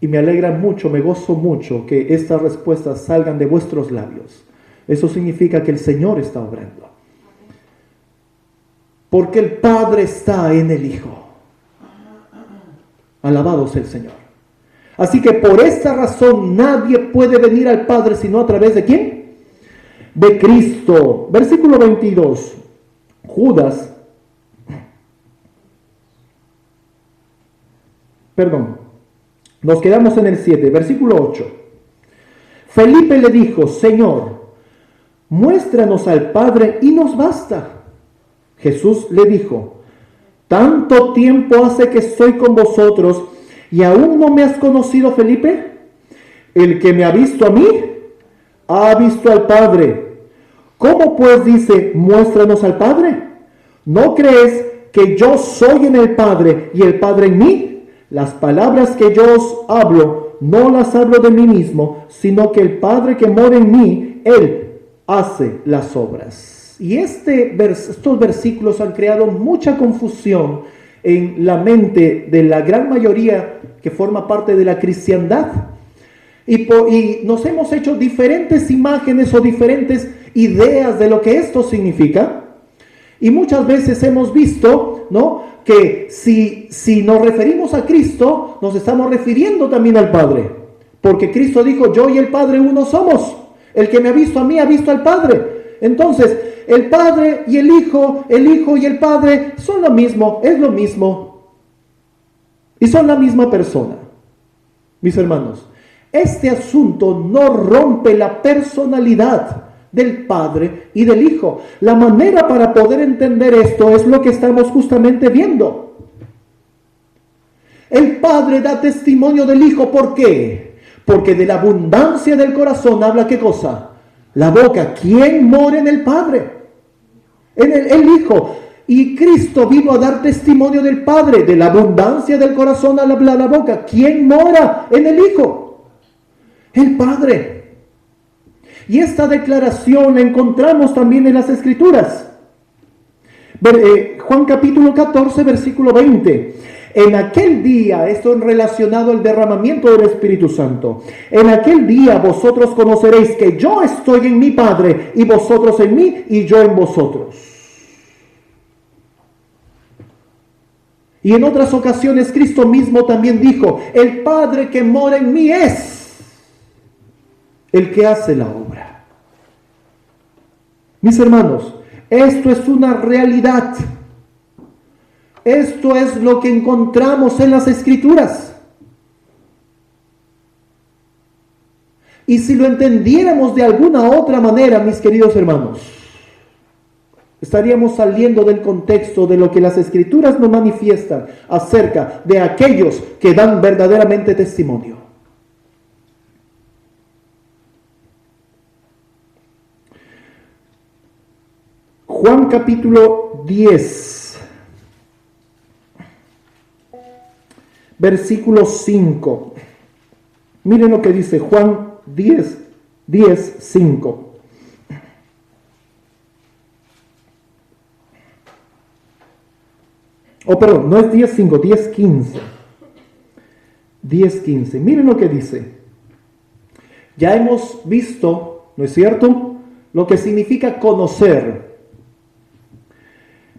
Y me alegra mucho, me gozo mucho que estas respuestas salgan de vuestros labios. Eso significa que el Señor está obrando. Porque el Padre está en el Hijo. Alabado sea el Señor. Así que por esta razón nadie puede venir al Padre sino a través de ¿quién? De Cristo. Versículo 22. Judas. Nos quedamos en el 7. Versículo 8. Felipe le dijo: Señor, muéstranos al Padre y nos basta. Jesús le dijo: ¿tanto tiempo hace que estoy con vosotros y aún no me has conocido, Felipe? El que me ha visto a mí, ha visto al Padre. ¿Cómo pues dice, muéstranos al Padre? ¿No crees que yo soy en el Padre y el Padre en mí? Las palabras que yo os hablo, no las hablo de mí mismo, sino que el Padre que mora en mí, Él hace las obras. Y estos versículos han creado mucha confusión en la mente de la gran mayoría que forma parte de la cristiandad. Y nos hemos hecho diferentes imágenes o diferentes ideas de lo que esto significa. Y muchas veces hemos visto, ¿no?, que si nos referimos a Cristo, nos estamos refiriendo también al Padre. Porque Cristo dijo: yo y el Padre uno somos. El que me ha visto a mí, ha visto al Padre. Entonces, el Padre y el Hijo y el Padre son lo mismo, es lo mismo. Y son la misma persona. Mis hermanos, este asunto no rompe la personalidad del Padre y del Hijo. La manera para poder entender esto es lo que estamos justamente viendo. El Padre da testimonio del Hijo. ¿Por qué? Porque de la abundancia del corazón habla ¿qué cosa? La boca. ¿Quién mora en el Padre? En el Hijo. Y Cristo vino a dar testimonio del Padre. De la abundancia del corazón habla la boca. ¿Quién mora en el Hijo? El Padre. Y esta declaración la encontramos también en las Escrituras. Juan capítulo 14, versículo 20. En aquel día, esto es relacionado al derramamiento del Espíritu Santo. En aquel día vosotros conoceréis que yo estoy en mi Padre, y vosotros en mí, y yo en vosotros. Y en otras ocasiones Cristo mismo también dijo: el Padre que mora en mí es el que hace la obra. Mis hermanos, esto es una realidad. Esto es lo que encontramos en las Escrituras. Y si lo entendiéramos de alguna otra manera, mis queridos hermanos, estaríamos saliendo del contexto de lo que las Escrituras nos manifiestan acerca de aquellos que dan verdaderamente testimonio. Juan capítulo 10, versículo 5. Miren lo que dice Juan 10, 5. No es 10, 5, 10, 15. 10, 15. Miren lo que dice. Ya hemos visto, ¿no es cierto?, lo que significa conocer.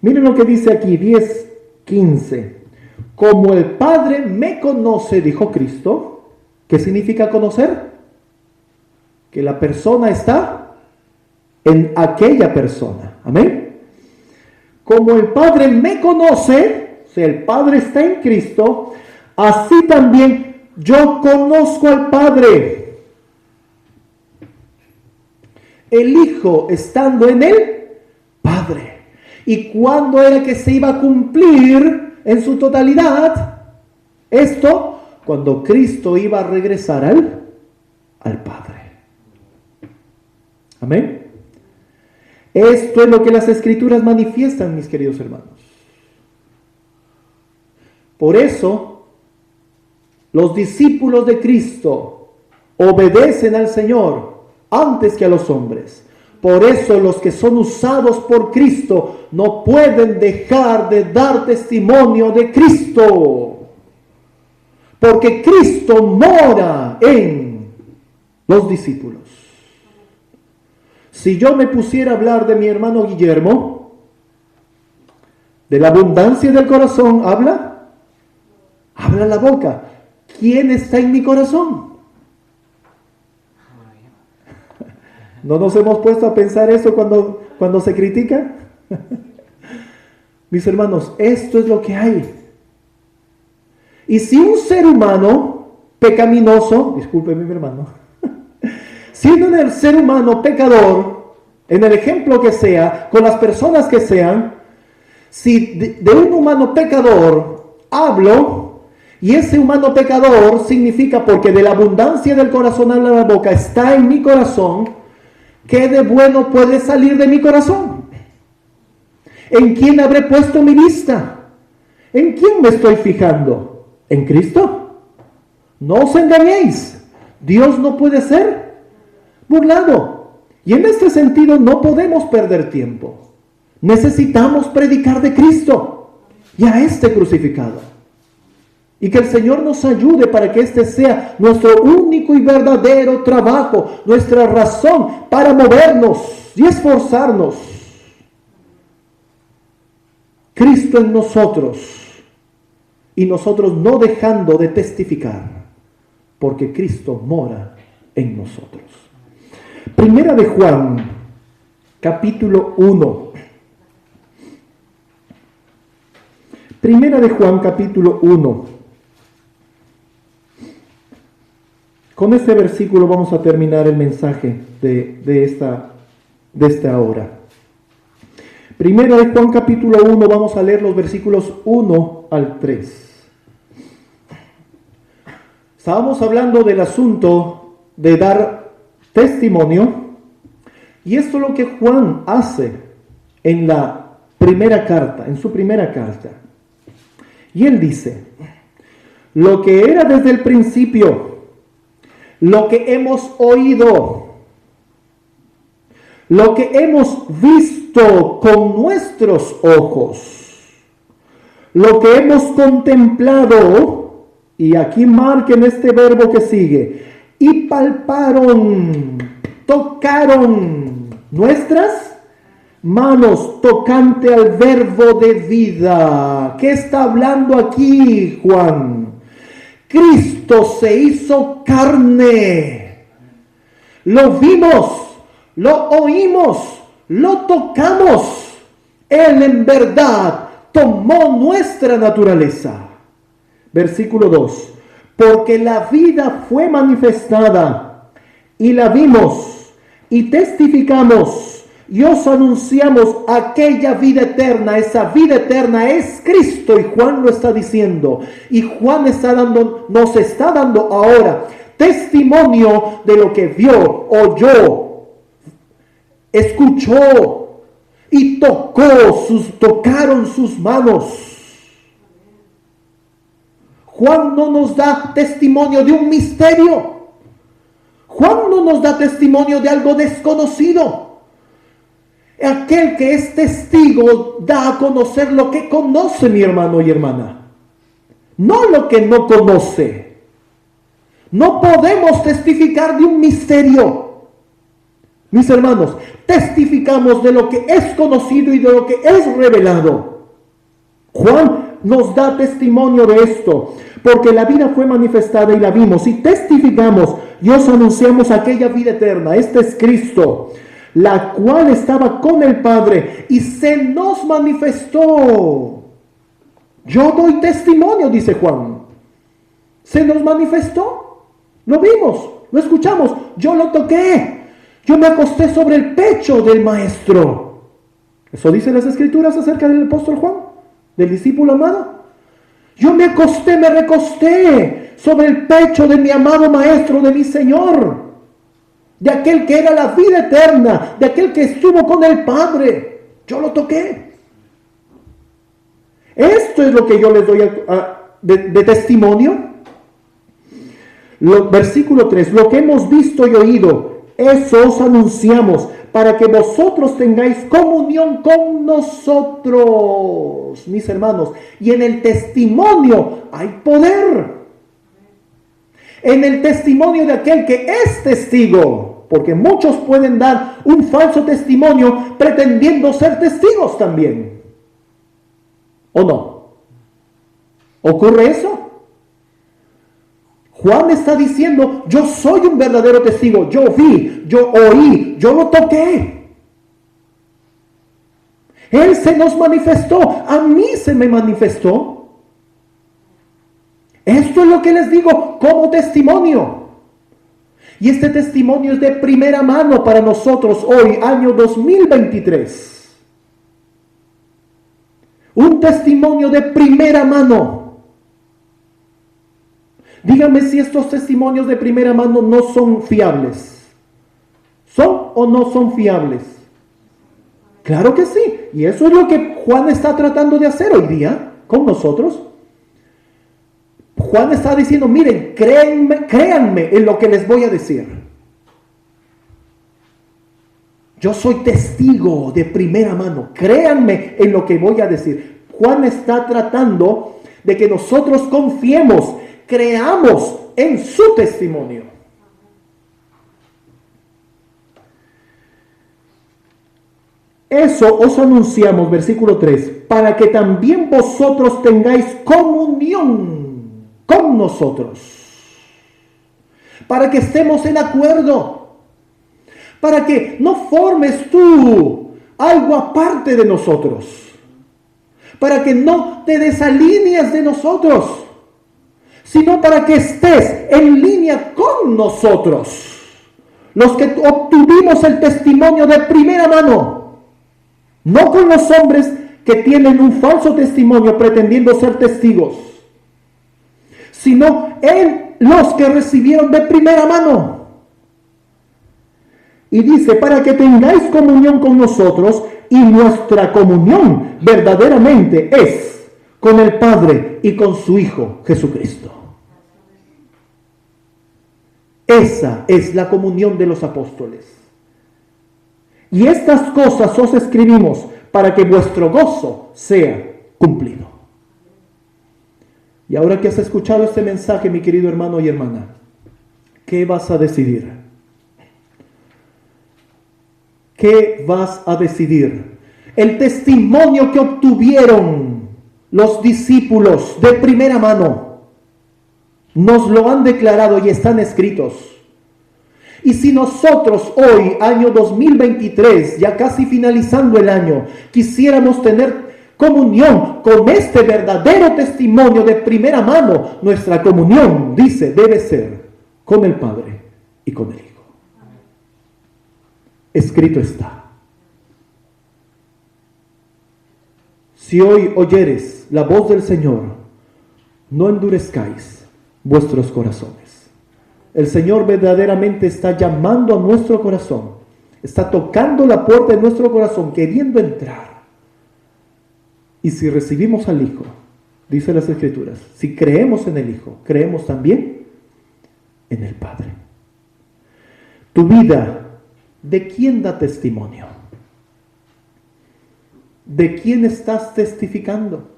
Miren lo que dice aquí, 10, 15. Como el Padre me conoce, dijo Cristo. ¿Qué significa conocer? Que la persona está en aquella persona. Amén. Como el Padre me conoce, o sea, el Padre está en Cristo, así también yo conozco al Padre. El Hijo estando en el Padre. ¿Y cuándo era que se iba a cumplir en su totalidad? Esto, cuando Cristo iba a regresar al Padre. Amén. Esto es lo que las Escrituras manifiestan, mis queridos hermanos. Por eso, los discípulos de Cristo obedecen al Señor antes que a los hombres. Por eso los que son usados por Cristo no pueden dejar de dar testimonio de Cristo. Porque Cristo mora en los discípulos. Si yo me pusiera a hablar de mi hermano Guillermo, de la abundancia del corazón, habla la boca. ¿Quién está en mi corazón? ¿No nos hemos puesto a pensar eso cuando se critica? Mis hermanos, esto es lo que hay. Y si un ser humano pecaminoso, discúlpeme mi hermano, siendo el ser humano pecador, en el ejemplo que sea, con las personas que sean, si de un humano pecador hablo, y ese humano pecador significa porque de la abundancia del corazón habla la boca, está en mi corazón, ¿qué de bueno puede salir de mi corazón? ¿En quién habré puesto mi vista? ¿En quién me estoy fijando? ¿En Cristo? No os engañéis. Dios no puede ser burlado. Y en este sentido no podemos perder tiempo. Necesitamos predicar de Cristo y a este crucificado. Y que el Señor nos ayude para que este sea nuestro único y verdadero trabajo, nuestra razón para movernos y esforzarnos. Cristo en nosotros y nosotros no dejando de testificar, porque Cristo mora en nosotros. Primera de Juan, capítulo 1. Primera de Juan, capítulo 1. Con este versículo vamos a terminar el mensaje de esta hora. Primero de Juan capítulo 1, vamos a leer los versículos 1 al 3. Estábamos hablando del asunto de dar testimonio, y esto es lo que Juan hace en la primera carta, en su primera carta. Y él dice, lo que era desde el principio, lo que hemos oído, lo que hemos visto con nuestros ojos, lo que hemos contemplado, y aquí marquen este verbo que sigue, y palparon, tocaron nuestras manos, tocante al verbo de vida. ¿Qué está hablando aquí Juan? Cristo se hizo carne. Lo vimos, lo oímos, lo tocamos. Él en verdad tomó nuestra naturaleza. Versículo 2. Porque la vida fue manifestada y la vimos y testificamos y os anunciamos aquella vida eterna. Esa vida eterna es Cristo, y Juan lo está diciendo. Y Juan nos está dando ahora testimonio de lo que vio, oyó, escuchó y tocaron sus manos. Juan no nos da testimonio de un misterio. Juan no nos da testimonio de algo desconocido. Aquel que es testigo da a conocer lo que conoce, mi hermano y hermana, no lo que no conoce. No podemos testificar de un misterio. Mis hermanos, testificamos de lo que es conocido y de lo que es revelado. Juan nos da testimonio de esto, porque la vida fue manifestada y la vimos, y testificamos y os anunciamos aquella vida eterna. Este es Cristo, la cual estaba con el Padre y se nos manifestó. Yo doy testimonio, dice Juan. Se nos manifestó. Lo vimos, lo escuchamos. Yo lo toqué. Yo me acosté sobre el pecho del Maestro. Eso dice las Escrituras acerca del apóstol Juan, del discípulo amado. Yo me acosté, me recosté sobre el pecho de mi amado Maestro, de mi Señor, de aquel que era la vida eterna, de aquel que estuvo con el Padre. Yo lo toqué. Esto es lo que yo les doy de testimonio. Versículo 3, lo que hemos visto y oído, eso os anunciamos, para que vosotros tengáis comunión con nosotros, mis hermanos. Y en el testimonio hay poder. En el testimonio de aquel que es testigo, porque muchos pueden dar un falso testimonio pretendiendo ser testigos también. ¿O no? ¿Ocurre eso? Juan está diciendo, yo soy un verdadero testigo, yo vi, yo oí, yo lo toqué. Él se nos manifestó, a mí se me manifestó. Esto es lo que les digo como testimonio. Y este testimonio es de primera mano para nosotros hoy, año 2023. Un testimonio de primera mano. Díganme si estos testimonios de primera mano no son fiables. ¿Son o no son fiables? Claro que sí. Y eso es lo que Juan está tratando de hacer hoy día con nosotros. Juan está diciendo, miren, créanme en lo que les voy a decir. Yo soy testigo de primera mano. Créanme en lo que voy a decir. Juan está tratando de que nosotros confiemos, creamos en su testimonio. Eso os anunciamos, versículo 3, para que también vosotros tengáis comunión con nosotros, para que estemos en acuerdo, para que no formes tú algo aparte de nosotros, para que no te desalinees de nosotros, sino para que estés en línea con nosotros, los que obtuvimos el testimonio de primera mano, no con los hombres que tienen un falso testimonio pretendiendo ser testigos, sino en los que recibieron de primera mano. Y dice, para que tengáis comunión con nosotros, y nuestra comunión verdaderamente es con el Padre y con su Hijo Jesucristo. Esa es la comunión de los apóstoles. Y estas cosas os escribimos para que vuestro gozo sea cumplido. Y ahora que has escuchado este mensaje, mi querido hermano y hermana, ¿qué vas a decidir? ¿Qué vas a decidir? El testimonio que obtuvieron los discípulos de primera mano nos lo han declarado y están escritos. Y si nosotros hoy, año 2023, ya casi finalizando el año, quisiéramos tener comunión con este verdadero testimonio de primera mano, nuestra comunión, dice, debe ser con el Padre y con el Hijo. Escrito está. Si hoy oyeres la voz del Señor, no endurezcáis vuestros corazones. El Señor verdaderamente está llamando a nuestro corazón, está tocando la puerta de nuestro corazón, queriendo entrar. Y si recibimos al Hijo, dice las Escrituras, si creemos en el Hijo, creemos también en el Padre. Tu vida, ¿de quién da testimonio? ¿De quién estás testificando?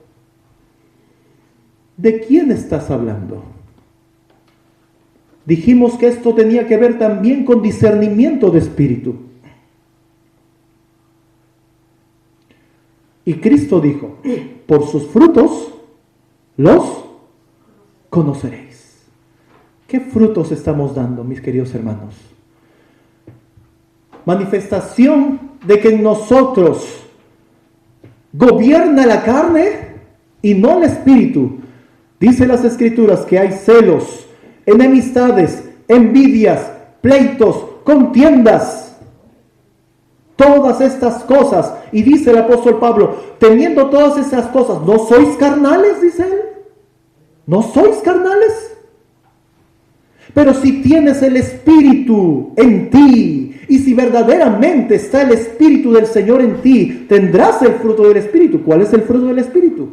¿De quién estás hablando? Dijimos que esto tenía que ver también con discernimiento de espíritu. Y Cristo dijo, por sus frutos los conoceréis. ¿Qué frutos estamos dando, mis queridos hermanos? Manifestación de que en nosotros gobierna la carne y no el espíritu. Dice las Escrituras que hay celos, enemistades, envidias, pleitos, contiendas. todas estas cosas. Y dice el apóstol Pablo, teniendo todas estas cosas, ¿no sois carnales? Dice él. ¿No sois carnales? Pero si tienes el Espíritu en ti, y si verdaderamente está el Espíritu del Señor en ti, tendrás el fruto del Espíritu. ¿Cuál es el fruto del Espíritu?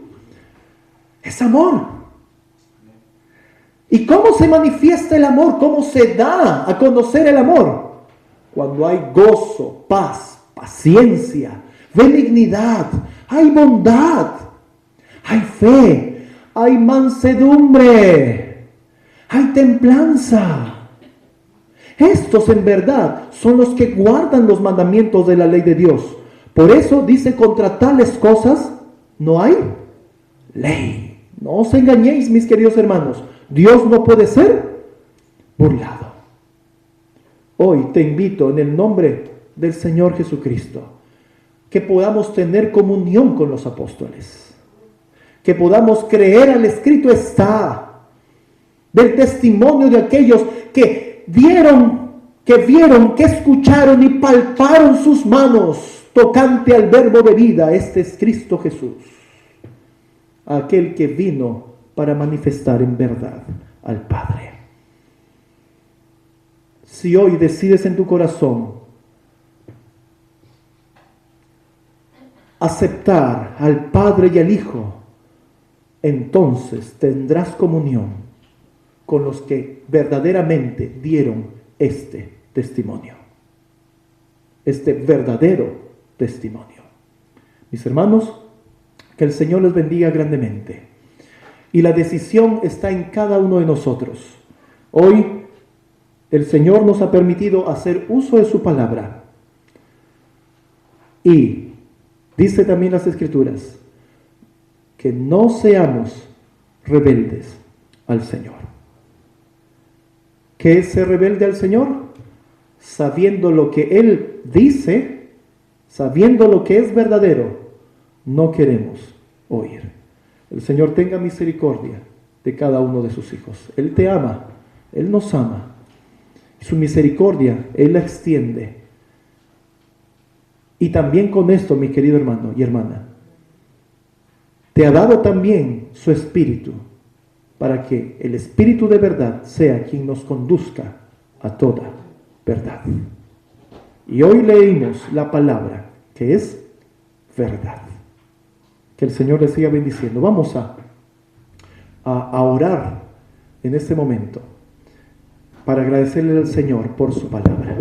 Es amor. ¿Y cómo se manifiesta el amor? ¿Cómo se da a conocer el amor? Cuando hay gozo, paz, paciencia, benignidad, hay bondad, hay fe, hay mansedumbre, hay templanza. Estos en verdad son los que guardan los mandamientos de la ley de Dios. Por eso dice, contra tales cosas no hay ley. No os engañéis, mis queridos hermanos. Dios no puede ser burlado. Hoy te invito en el nombre del Señor Jesucristo que podamos tener comunión con los apóstoles, que podamos creer al escrito está, del testimonio de aquellos que vieron, que escucharon y palparon sus manos tocante al verbo de vida. Este es Cristo Jesús, aquel que vino para manifestar en verdad al Padre. Si hoy decides en tu corazón aceptar al Padre y al Hijo, entonces tendrás comunión con los que verdaderamente dieron este testimonio, este verdadero testimonio. Mis hermanos, que el Señor les bendiga grandemente. Y la decisión está en cada uno de nosotros. Hoy el Señor nos ha permitido hacer uso de su palabra. Y dice también las Escrituras que no seamos rebeldes al Señor. ¿Qué es ser rebelde al Señor? Sabiendo lo que Él dice, sabiendo lo que es verdadero, no queremos oír. El Señor tenga misericordia de cada uno de sus hijos. Él te ama, Él nos ama. Su misericordia Él la extiende. Y también con esto, mi querido hermano y hermana, te ha dado también su Espíritu, para que el Espíritu de verdad sea quien nos conduzca a toda verdad. Y hoy leímos la palabra que es verdad. Que el Señor les siga bendiciendo. Vamos a orar en este momento para agradecerle al Señor por su palabra.